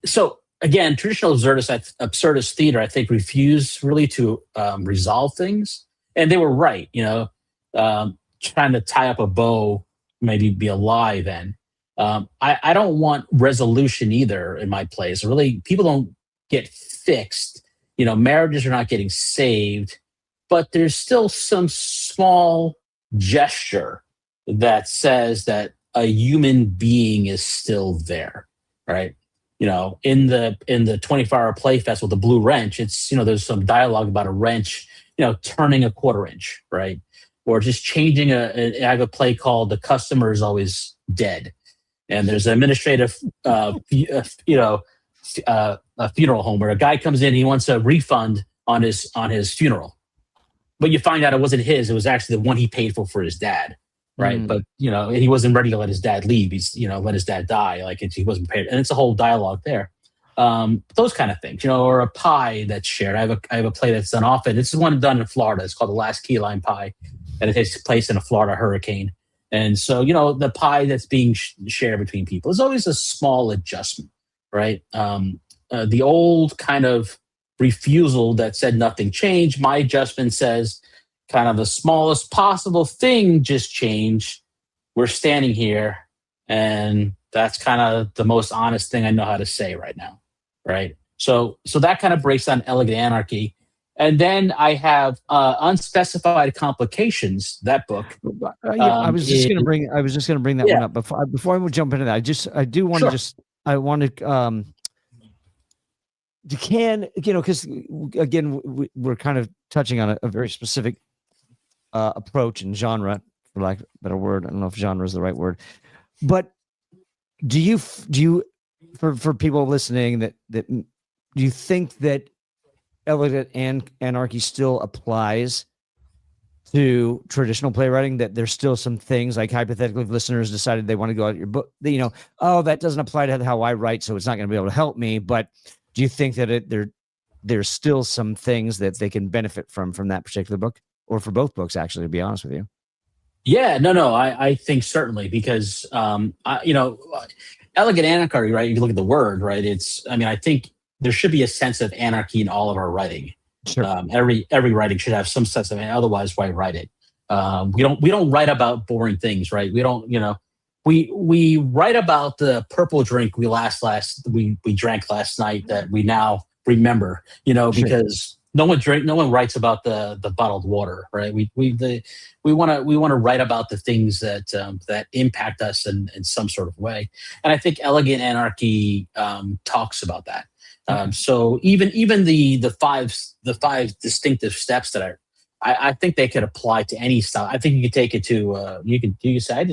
so again, traditional absurdist theater, I think, refused really to resolve things. And they were right, trying to tie up a bow, maybe be a lie then. I don't want resolution either in my plays. Really, people don't get fixed. Marriages are not getting saved, but there's still some small gesture that says that a human being is still there, right? In the 24-hour play festival, the Blue Wrench, it's, there's some dialogue about a wrench, turning a quarter inch, right? Or just changing I have a play called The Customer is Always Dead. And there's an administrative, a funeral home where a guy comes in, he wants a refund on his funeral, but you find out it wasn't his; it was actually the one he paid for his dad, right? Mm. But he wasn't ready to let his dad leave. He's let his dad die, he wasn't prepared, and it's a whole dialogue there. Those kind of things, or a pie that's shared. I have a play that's done often. It's the one done in Florida. It's called The Last Key Lime Pie, and it takes place in a Florida hurricane. And so, the pie that's being shared between people is always a small adjustment, right? The old kind of refusal that said nothing changed. My adjustment says kind of the smallest possible thing just changed. We're standing here, and that's kind of the most honest thing I know how to say right now, right? So that kind of breaks down Elegant Anarchy. And then I have Unspecified Complications. That book. I was just going to bring that one up before I jump into that. I do want to because again we're kind of touching on a very specific approach and genre, for lack of a better word. I don't know if genre is the right word, but do you for people listening that do you think that Elegant Anarchy still applies to traditional playwriting, that there's still some things, like hypothetically if listeners decided they want to go out your book, that doesn't apply to how I write, so it's not going to be able to help me. But do you think that there's still some things that they can benefit from that particular book, or for both books, actually, to be honest with you? Yeah, no, I think certainly, because Elegant Anarchy, right? You look at the word, right? I think there should be a sense of anarchy in all of our writing. Sure. Every writing should have some sense of it. Otherwise, why write it? We don't write about boring things, right? We don't, we write about the purple drink we drank last night that we now remember, Sure. because no one writes about the bottled water, right? We want to write about the things that impact us in some sort of way. And I think Elegant Anarchy talks about that. So even the five distinctive steps that I think they could apply to any style. I think you could take it to you can say,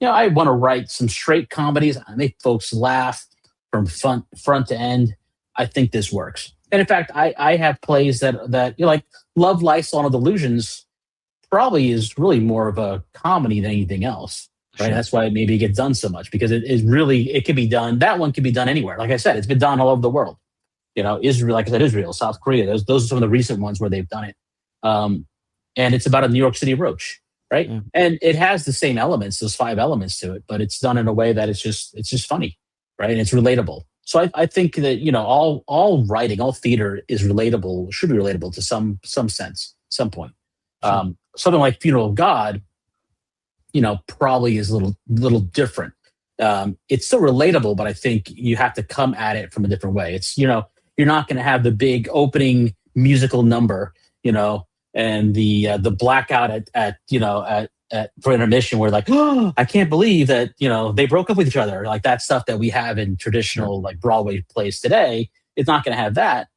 I want to write some straight comedies. I make folks laugh from front to end. I think this works. And in fact, I have plays that like Love, Lysol, and Delusions probably is really more of a comedy than anything else. Right. Sure. That's why maybe it gets done so much, because it can be done. That one can be done anywhere. Like I said, it's been done all over the world. Israel, like I said, Israel, South Korea. Those are some of the recent ones where they've done it. And it's about a New York City roach. Right. Yeah. And it has the same elements, those 5 elements to it, but it's done in a way that it's just funny. Right. And it's relatable. So I think that, all writing, all theater is relatable, should be relatable to some sense, some point. Sure. Something like Funeral of God, probably is a little different. It's still relatable, but I think you have to come at it from a different way. It's, you're not going to have the big opening musical number, and the blackout at for intermission where like, oh, I can't believe that, they broke up with each other. Like that stuff that we have in traditional like Broadway plays today, it's not going to have that.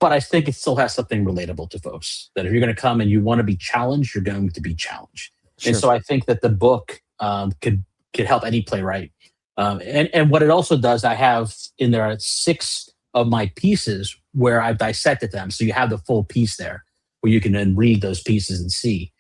But I think it still has something relatable to folks, that if you're going to come and you want to be challenged, you're going to be challenged. Sure. And so I think that the book could help any playwright. And what it also does, I have in there 6 of my pieces where I've dissected them. So you have the full piece there where you can then read those pieces and see.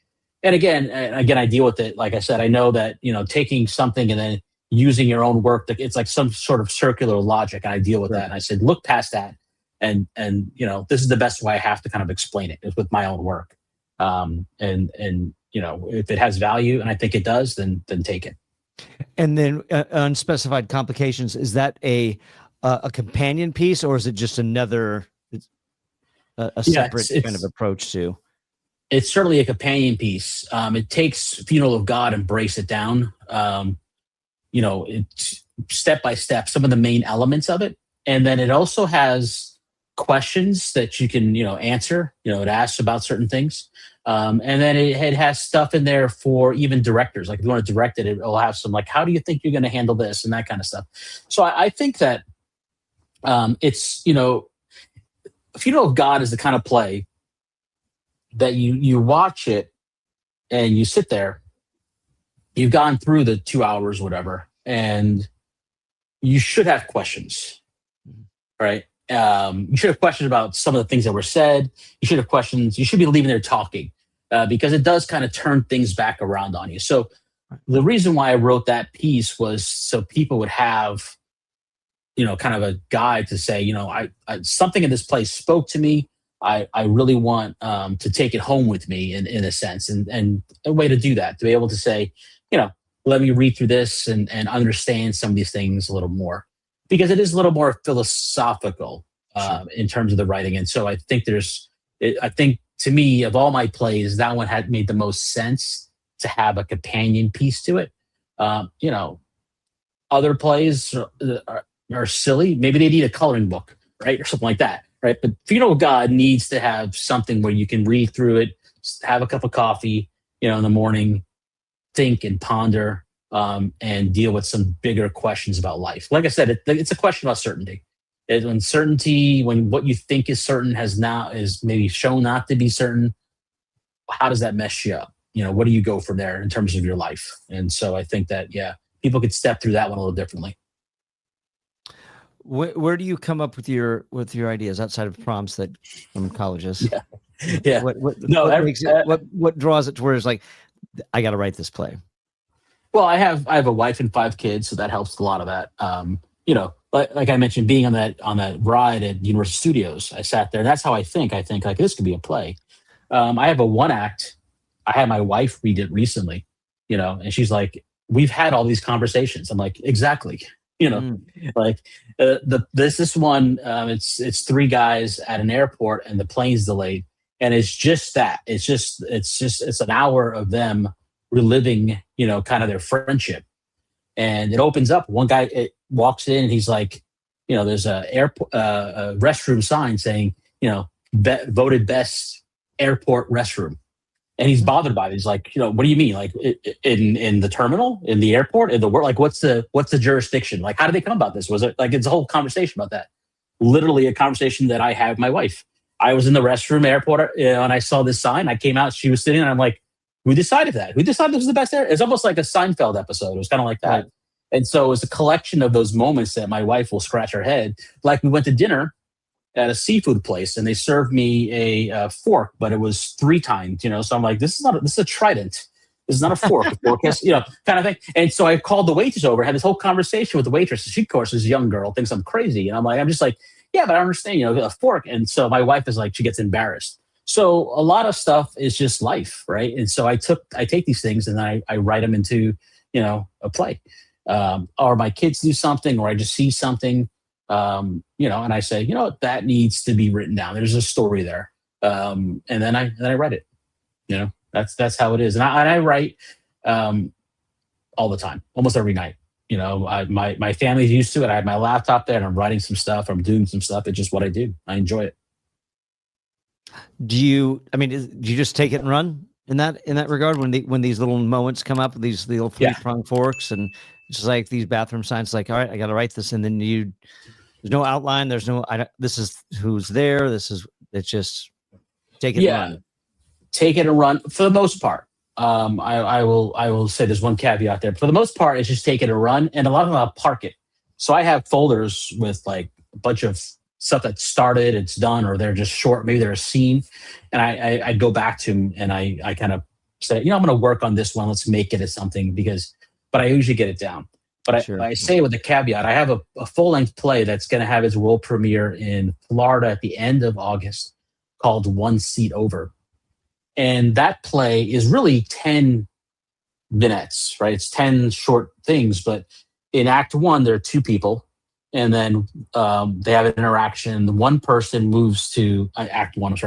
And again, I deal with it. Like I said, I know that, taking something and then using your own work, it's like some sort of circular logic. And I deal with that. And I said, look past that. And this is the best way I have to kind of explain it, is with my own work. And if it has value, and I think it does, then take it. And then Unspecified Complications, is that a companion piece, or is it just another a separate kind of approach to? It's certainly a companion piece. It takes Funeral of God and breaks it down. It's step by step, some of the main elements of it, and then it also has questions that you can answer. It asks about certain things. And then it has stuff in there for even directors. Like if you want to direct it, it'll have some like, how do you think you're going to handle this and that kind of stuff. So I think that it's, Funeral of God is the kind of play that you watch it and you sit there, you've gone through the 2 hours, whatever, and you should have questions, right? You should have questions about some of the things that were said. You should have questions. You should be leaving there talking because it does kind of turn things back around on you. So the reason why I wrote that piece was so people would have, kind of a guide to say, I something in this place spoke to me. I really want to take it home with me in a sense, and a way to do that, to be able to say, let me read through this and understand some of these things a little more. Because it is a little more philosophical in terms of the writing. And so I think to me, of all my plays, that one had made the most sense to have a companion piece to it. Other plays are silly. Maybe they need a coloring book, right? Or something like that, right? But Funeral of God needs to have something where you can read through it, have a cup of coffee, in the morning, think and ponder, and deal with some bigger questions about life. Like I said, it's a question about certainty. When what you think is certain is maybe shown not to be certain, how does that mess you up? What do you go from there in terms of your life? And so I think that, people could step through that one a little differently. Where do you come up with your ideas outside of prompts that from colleges? Yeah. What draws it to where it's like, I got to write this play? Well, I have a wife and 5 kids, so that helps a lot of that. Like I mentioned, being on that ride at Universal Studios, I sat there, and that's how I think like this could be a play. I have a 1-act. I had my wife read it recently, and she's like, "We've had all these conversations." I'm like, "Exactly." Like this one, it's 3 guys at an airport, and the plane's delayed, and it's just that. It's an hour of them reliving, kind of their friendship. and it opens up. One guy walks in and he's like, there's a restroom sign saying, voted best airport restroom. And he's bothered by it. He's like, what do you mean? Like in the terminal, in the airport, in the world, like what's the jurisdiction? Like, how did they come about this? Was it like, it's a whole conversation about that. Literally a conversation that I had with my wife. I was in the restroom airport, and I saw this sign. I came out, she was sitting, and I'm like, who decided that? Who decided this was the best air? It's almost like a Seinfeld episode. It was kind of like that. Right. And so it was a collection of those moments that my wife will scratch her head. Like we went to dinner at a seafood place, and they served me a fork, but it was 3 times, So I'm like, this is a trident. This is not a fork. A fork has, kind of thing. And so I called the waitress over, had this whole conversation with the waitress. She, of course, is a young girl, thinks I'm crazy. And I'm just like, yeah, but I understand, a fork. And so my wife is like, she gets embarrassed. So a lot of stuff is just life, right? And so I take these things and I write them into, a play. Or my kids do something, or I just see something, and I say, that needs to be written down. There's a story there. And then I write it, that's how it is. And I write, all the time, almost every night. My family's used to it. I have my laptop there and I'm writing some stuff. I'm doing some stuff. It's just what I do. I enjoy it. Do you just take it and run in that regard when these little moments come up, these little 3-prong forks, and it's just like these bathroom signs, like, all right, I got to write this. And then there's no outline. There's no, this is who's there. It's just take it and run. Take it and run for the most part. I will say there's one caveat there. For the most part, it's just take it and run, and a lot of them I'll park it. So I have folders with like a bunch of stuff that started, it's done, or they're just short. Maybe they're a scene, and I go back to them and I kind of say, I'm going to work on this one. Let's make it as something but I usually get it down. But I say with the caveat, I have a full length play that's going to have its world premiere in Florida at the end of August, called One Seat Over. And that play is really 10 vignettes, right? It's 10 short things, but in Act 1, there are 2 people, and then they have an interaction. One person moves to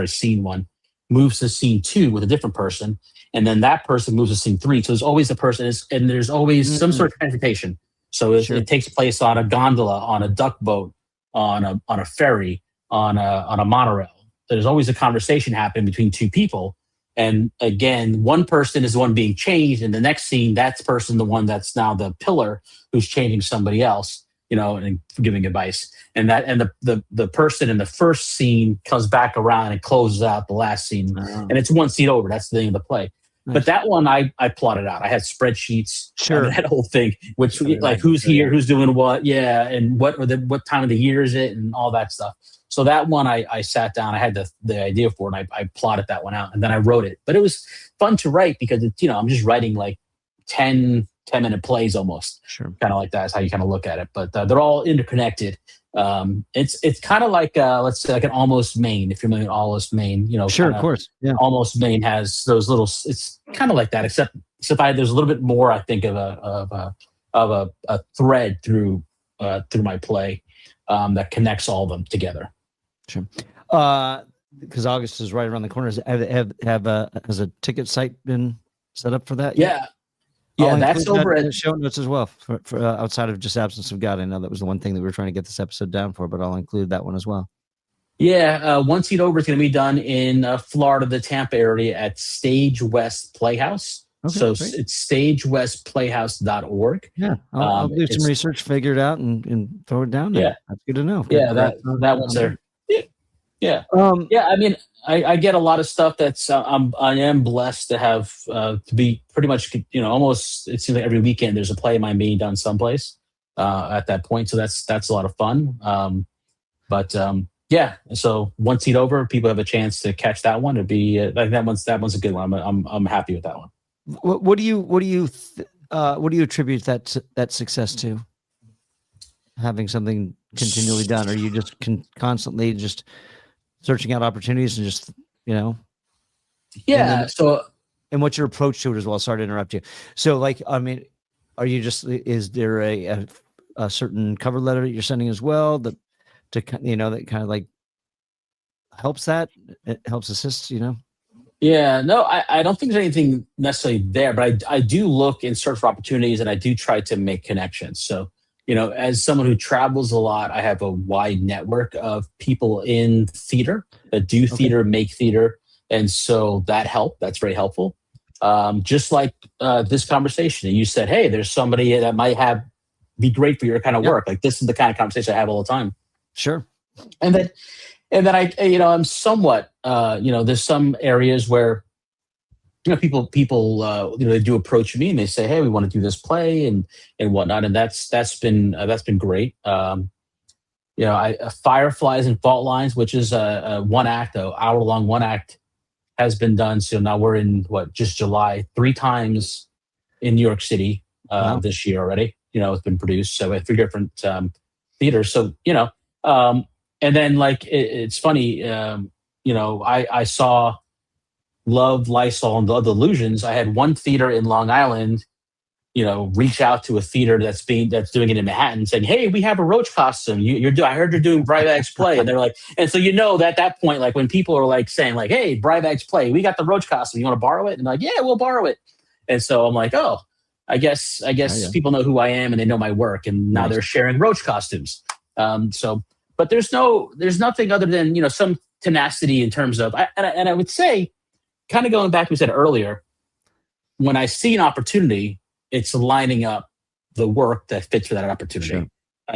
Scene 1, moves to Scene 2 with a different person, and then that person moves to Scene 3. So there's always a person, and there's always some sort of transportation. So it takes place on a gondola, on a duck boat, on a ferry, on a monorail. There's always a conversation happening between 2 people. And again, one person is the one being changed. In the next scene, that's person, the one that's now the pillar who's changing somebody else, and giving advice. And the person in the first scene comes back around and closes out the last scene. Oh. And it's 1 seat over. That's the thing of the play. Nice. But that one, I plotted out. I had spreadsheets. Sure. That whole thing, which like who's here, who's doing what. Yeah. And what time of the year is it, and all that stuff. So that one, I sat down, I had the idea for it, and I plotted that one out, and then I wrote it. But it was fun to write because it's, I'm just writing like 10-minute plays almost. Sure. Kind of like that is how you kind of look at it. But they're all interconnected. It's kind of like, let's say like an Almost Maine, if you're familiar with Almost Maine, Sure, of course. Yeah. Almost Maine has those little, it's kind of like that, except there's a little bit more, I think, of a thread through my play that connects all of them together. Sure. Because August is right around the corner. Has a ticket site been set up for that yet? Yeah, that's over at the show notes as well. For outside of just Absence of God, I know that was the one thing that we were trying to get this episode down for, but I'll include that one as well. Yeah, One Seat Over is going to be done in Florida, the Tampa area, at Stage West Playhouse. Okay, so great. It's stagewestplayhouse.org. Yeah, I'll do some research, figure it out, and throw it down there. Yeah, that's good to know. Yeah, that one's there. Yeah. I mean, I get a lot of stuff that's I am blessed to have to be pretty much, almost, it seems like every weekend there's a play of mine being done someplace at that point. So that's a lot of fun. So One Seat Over, people have a chance to catch that one. It'd be like that one's a good one. I'm happy with that one. What do you attribute that success to? Having something continually done, or you just constantly just searching out opportunities and just, Yeah. And what's your approach to it as well? Sorry to interrupt you. So like, I mean, is there a certain cover letter that you're sending as well that kind of like helps assist? Yeah, no, I don't think there's anything necessarily there, but I do look and search for opportunities, and I do try to make connections. So, as someone who travels a lot, I have a wide network of people in theater that do Okay. theater, make theater, and so that's very helpful. Just like this conversation, and you said, "Hey, there's somebody that might have be great for your kind of Yeah, work." Like this is the kind of conversation I have all the time, sure. and then I'm somewhat there's some areas where people they do approach me and they say, hey, we want to do this play and whatnot, and that's been great. Fireflies and Fault Lines, which is a one act, a hour long one act, has been done. So now we're in just July, three times in New York City Wow. this year already. It's been produced so at three different theaters. So and then it's funny. I saw Love, Lysol, and the Delusions. I had one theater in Long Island, reach out to a theater that's doing it in Manhattan, saying, "Hey, we have a Roach costume. I heard you're doing Brijbag's play," and they're like, and so at that point, like when people are like saying, like, "Hey, Brijbag's play, we got the Roach costume. You want to borrow it?" And they're like, "Yeah, we'll borrow it." And so I'm like, "Oh, I guess people know who I am and they know my work, and now Nice. they're sharing Roach costumes." But there's nothing other than some tenacity in terms of, and I would say, kind of going back to what we said earlier, when I see an opportunity, it's lining up the work that fits for that opportunity. Sure.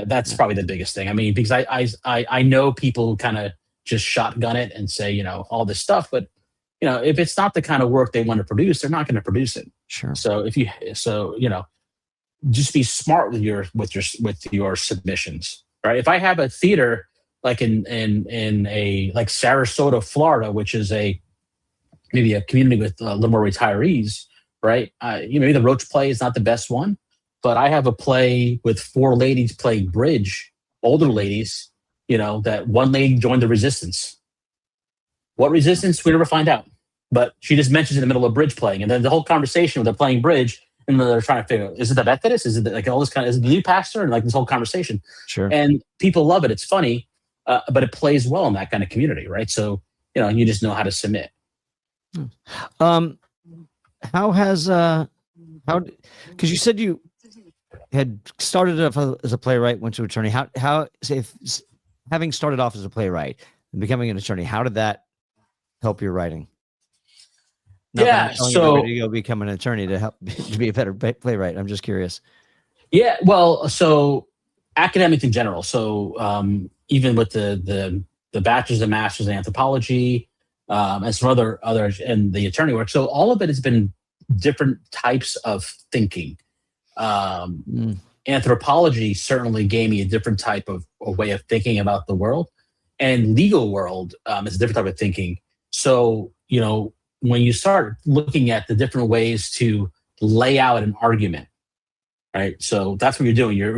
That's Yeah. probably the biggest thing. I mean, because I know people who kind of just shotgun it and say all this stuff, but if it's not the kind of work they want to produce, they're not going to produce it. Sure. So just be smart with your submissions, right? If I have a theater like in a like Sarasota, Florida, which is maybe a community with a little more retirees, right? Maybe the Roach play is not the best one, but I have a play with four ladies playing bridge, older ladies, that one lady joined the resistance. What resistance? We never find out. But she just mentions in the middle of bridge playing. And then the whole conversation when they're playing bridge, and they're trying to figure out, is it the Methodist? Is it like all this kind of, is it the new pastor? And like this whole conversation. Sure. And people love it. It's funny, but it plays well in that kind of community, right? So, you just know how to submit. How has because you said you had started off as a playwright, went to attorney. How having started off as a playwright and becoming an attorney, how did that help your writing? Not that I'm telling everybody to go become an attorney to help to be a better playwright. I'm just curious. Yeah, well, so academics in general. So even with the bachelor's and master's in anthropology, and some other and the attorney work. So all of it has been different types of thinking. Anthropology certainly gave me a different type of a way of thinking about the world, and legal world is a different type of thinking. So when you start looking at the different ways to lay out an argument, right? So that's what you're doing. You're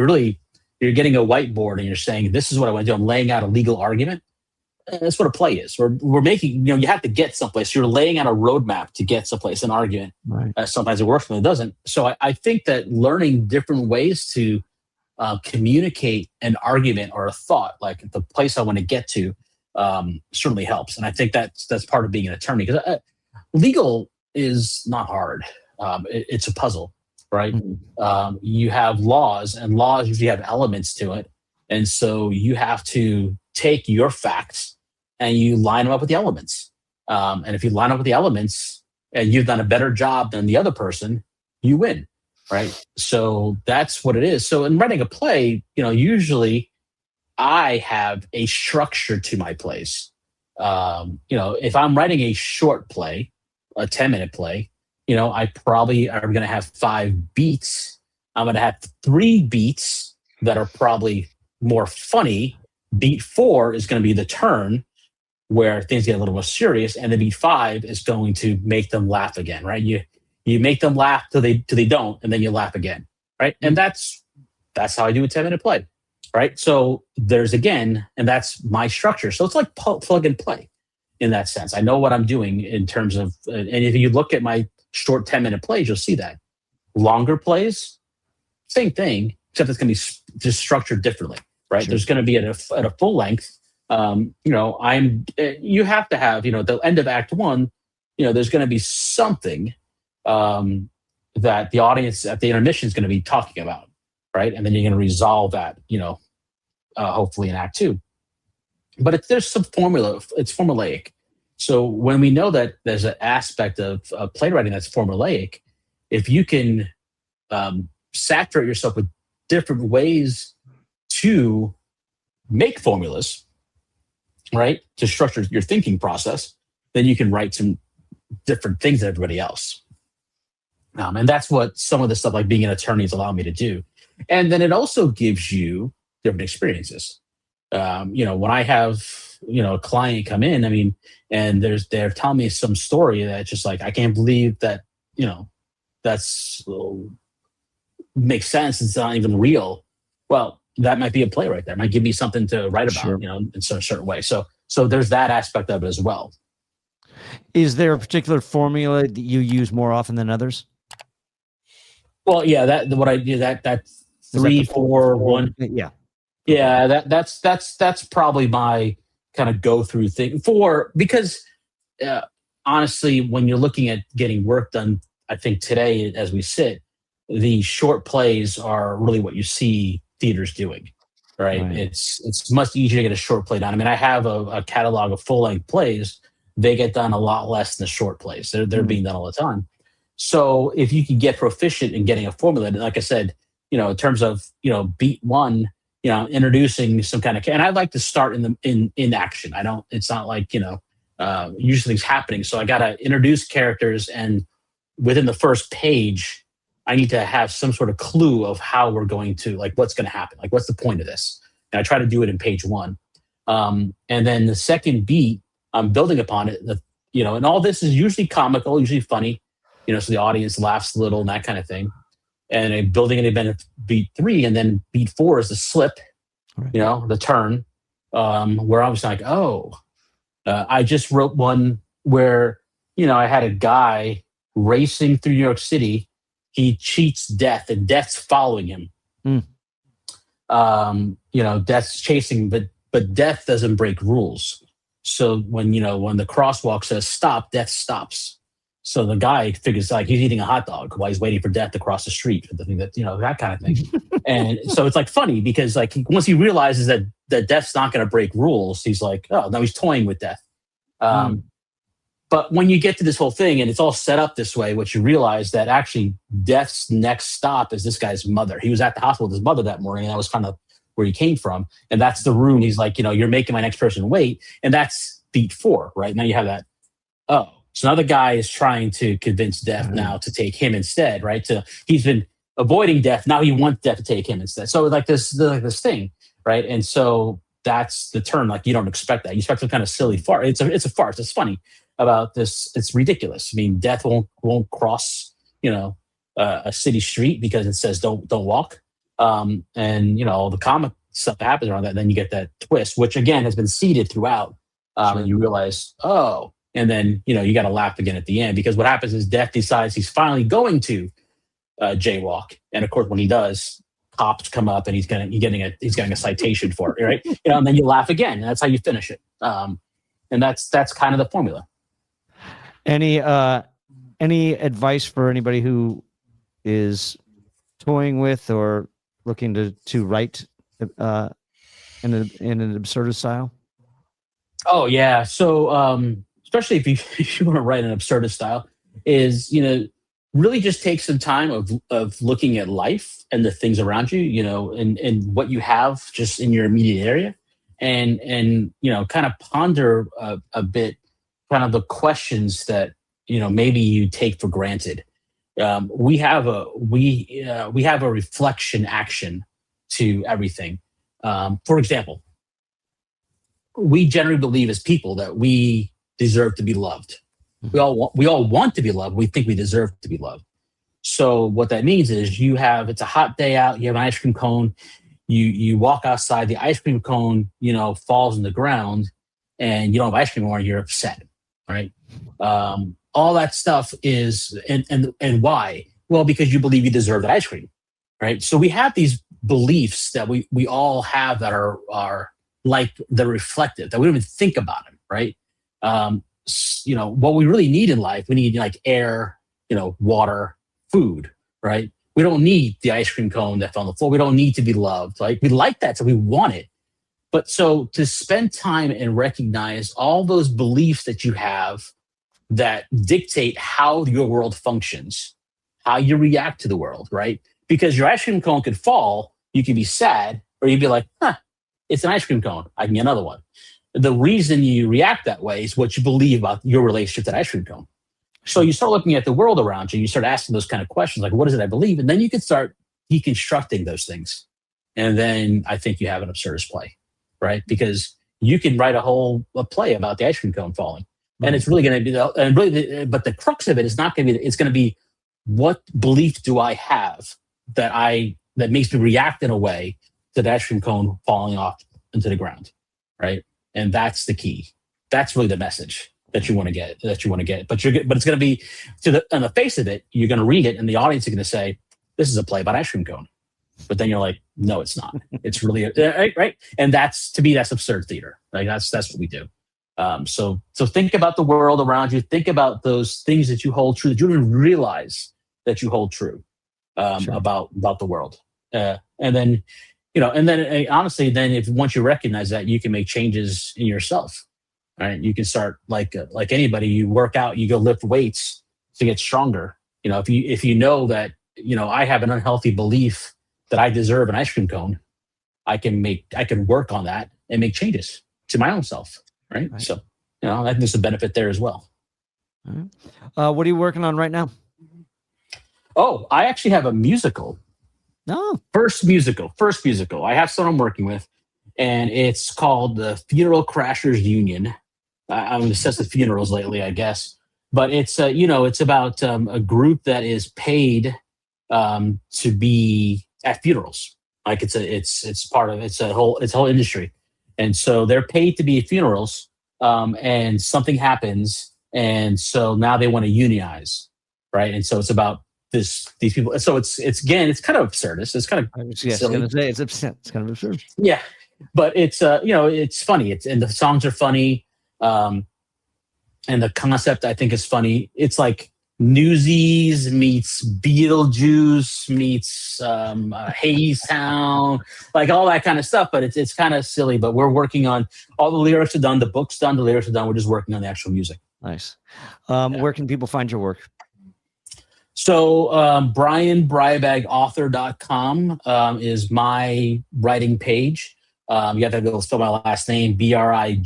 getting a whiteboard and you're saying, this is what I want to do. I'm laying out a legal argument. That's what a play is. We're making, you have to get someplace. You're laying out a roadmap to get someplace, an argument. Right. Sometimes it works, but it doesn't. So I think that learning different ways to communicate an argument or a thought, like the place I want to get to, certainly helps. And I think that's part of being an attorney, because legal is not hard. It's a puzzle, right? Mm-hmm. You have laws, and laws usually have elements to it. And so you have to take your facts and you line them up with the elements. And if you line up with the elements and you've done a better job than the other person, you win, right? So that's what it is. So in writing a play, usually I have a structure to my plays. If I'm writing a short play, a 10-minute play, I probably are going to have 5 beats. I'm going to have 3 beats that are probably more funny. Beat 4 is going to be the turn where things get a little more serious, and the beat 5 is going to make them laugh again, right? You make them laugh till they don't, and then you laugh again, right? And that's how I do a 10-minute play, right? So there's again, and that's my structure. So it's like plug and play in that sense. I know what I'm doing in terms of, and if you look at my short 10-minute plays, you'll see that. Longer plays, same thing, except it's going to be just structured differently, right? Sure. There's going to be at a full length. You have to have, the end of Act 1, there's going to be something that the audience at the intermission is going to be talking about, right? And then you're going to resolve that, hopefully in Act Two. But there's some formula. It's formulaic. So when we know that there's an aspect of playwriting that's formulaic, if you can saturate yourself with different ways to make formulas, right, to structure your thinking process, then you can write some different things than everybody else. And that's what some of the stuff like being an attorney has allowed me to do. And then it also gives you different experiences. When I have, a client come in, and they're telling me some story that's just like, I can't believe that, that's makes sense. It's not even real. Well, that might be a playwright. That might give me something to write about, Sure. in some certain way. So there's that aspect of it as well. Is there a particular formula that you use more often than others? Well, yeah, what I do that 3, 4, 1. Yeah, that's probably my kind of go through thing because honestly, when you're looking at getting work done, I think today as we sit, the short plays are really what you see theaters doing, right? It's much easier to get a short play done. I have a catalog of full length plays. They get done a lot less than the short plays. They're being done all the time. So if you can get proficient in getting a formula, like I said, in terms of beat one, introducing some kind of, and I like to start in action. It's not like usually things happening. So I got to introduce characters, and within the first page, I need to have some sort of clue of how we're going to, like, what's going to happen, like what's the point of this. And I try to do it in page one, and then the second beat, I'm building upon it. And all this is usually comical, usually funny. So the audience laughs a little and that kind of thing. And I'm building an event at beat 3, and then beat 4 is the slip, the turn, where I was like, I just wrote one where, I had a guy racing through New York City. He cheats Death, and Death's following him. Death's chasing, but Death doesn't break rules. So when the crosswalk says stop, Death stops. So the guy figures like he's eating a hot dog while he's waiting for Death to cross the street. The thing that that kind of thing. And so it's like funny because like once he realizes that Death's not going to break rules, he's like, oh, now he's toying with Death. But when you get to this whole thing and it's all set up this way, what you realize that actually Death's next stop is this guy's mother. He was at the hospital with his mother that morning, and that was kind of where he came from. And that's the room. He's like, you're making my next person wait. And that's beat 4, right? Now you have that. Oh. So now the guy is trying to convince Death now to take him instead, right? He's been avoiding Death. Now he wants Death to take him instead. So like this thing, right? And so that's the turn. Like you don't expect that. You expect some kind of silly farce. It's a farce. It's funny about this. It's ridiculous. Death won't cross, a city street because it says don't walk. And all the comic stuff that happens around that. Then you get that twist, which again has been seeded throughout. And you realize, oh. And then, you got to laugh again at the end because what happens is Death decides he's finally going to jaywalk. And of course, when he does, cops come up and he's getting a citation for it, right? And then you laugh again, and that's how you finish it. And that's kind of the formula. Any advice for anybody who is toying with or looking to write in an absurdist style? Oh yeah, so. Especially if you want to write an absurdist style, is really just take some time of looking at life and the things around you, and what you have just in your immediate area, and kind of ponder a bit, kind of the questions that maybe you take for granted. We have a reflection action to everything. For example, we generally believe as people that we deserve to be loved. We all want to be loved. We think we deserve to be loved. So what that means is it's a hot day out, you have an ice cream cone, you walk outside, the ice cream cone, falls on the ground, and you don't have ice cream anymore, you're upset, right? All that stuff is, and why? Well, because you believe you deserve that ice cream, right? So we have these beliefs that we all have that are like they're reflective, that we don't even think about them, right? what we really need in life, we need like air, water, food, right? We don't need the ice cream cone that fell on the floor. We don't need to be loved. Like we like that, so we want it. But so to spend time and recognize all those beliefs that you have that dictate how your world functions, how you react to the world, right? Because your ice cream cone could fall, you could be sad, or you'd be like, it's an ice cream cone. I can get another one. The reason you react that way is what you believe about your relationship to that ice cream cone. So you start looking at the world around you, you start asking those kind of questions, like, what is it I believe? And then you can start deconstructing those things. And then I think you have an absurdist play, right? Because you can write a play about the ice cream cone falling. And it's really going to be, but the crux of it is not going to be, it's going to be, what belief do I have that makes me react in a way to the ice cream cone falling off into the ground, right? And that's the key. That's really the message that you want to get. But it's going to be on the face of it. You're going to read it, and the audience is going to say, "This is a play about ice cream cone." But then you're like, "No, it's not. It's really right." And that's absurd theater. Like that's what we do. So think about the world around you. Think about those things that you hold true that you don't even realize that you hold true about the world. And then honestly, then once you recognize that, you can make changes in yourself. Right? You can start like anybody. You work out, you go lift weights to get stronger. If you know that I have an unhealthy belief that I deserve an ice cream cone, I can work on that and make changes to my own self. Right? So I think there's a benefit there as well. All right. What are you working on right now? Oh, I actually have a musical. No, First musical. I have someone I'm working with, and it's called the Funeral Crashers Union. I'm obsessed with funerals lately, I guess. But it's it's about a group that is paid to be at funerals. Like it's a whole industry, and so they're paid to be at funerals. And something happens, and so now they want to unionize, right? And so it's about these people. So it's kind of absurdist. It's kind of silly. It's kind of absurd. Yeah, but it's it's funny. And the songs are funny. And the concept I think is funny. It's like Newsies meets Beetlejuice meets Haze Town, like all that kind of stuff. But it's kind of silly. But we're working on all the lyrics are done, the book's done, the lyrics are done. We're just working on the actual music. Nice. Where can people find your work? So Brian Brijbag author.com is my writing page. You have to go spell my last name, Brijbag,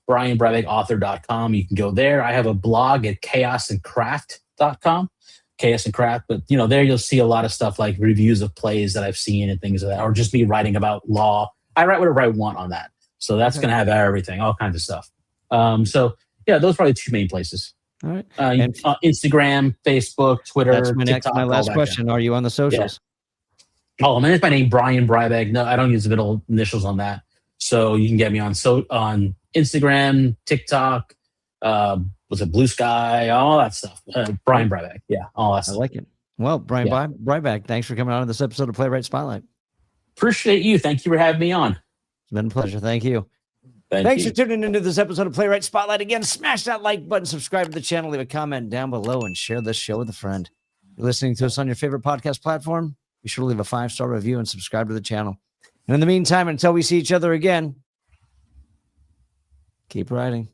BrianBrijbagAuthor.com. You can go there. I have a blog at chaosandcraft.com, Chaos and Craft. But there you'll see a lot of stuff like reviews of plays that I've seen and things like that, or just me writing about law. I write whatever I want on that. So that's going to have everything, all kinds of stuff. So yeah, those are probably the two main places. All right. Instagram, Facebook, Twitter. That's TikTok, my last question. Are you on the socials? Yeah. Oh, man, it's my name, Brian Brijbag. No, I don't use the middle initials on that. So you can get me on Instagram, TikTok, was it Blue Sky, all that stuff. Brian Brijbag. Yeah, all that stuff. I like it. Well, Brian Brijbag, thanks for coming on this episode of Playwright Spotlight. Appreciate you. Thank you for having me on. It's been a pleasure. Thank you. Thanks for tuning into this episode of Playwright Spotlight. Again, smash that like button, subscribe to the channel, leave a comment down below, and share this show with a friend. If you're listening to us on your favorite podcast platform, be sure to leave a 5-star review and subscribe to the channel. And in the meantime, until we see each other again, keep writing.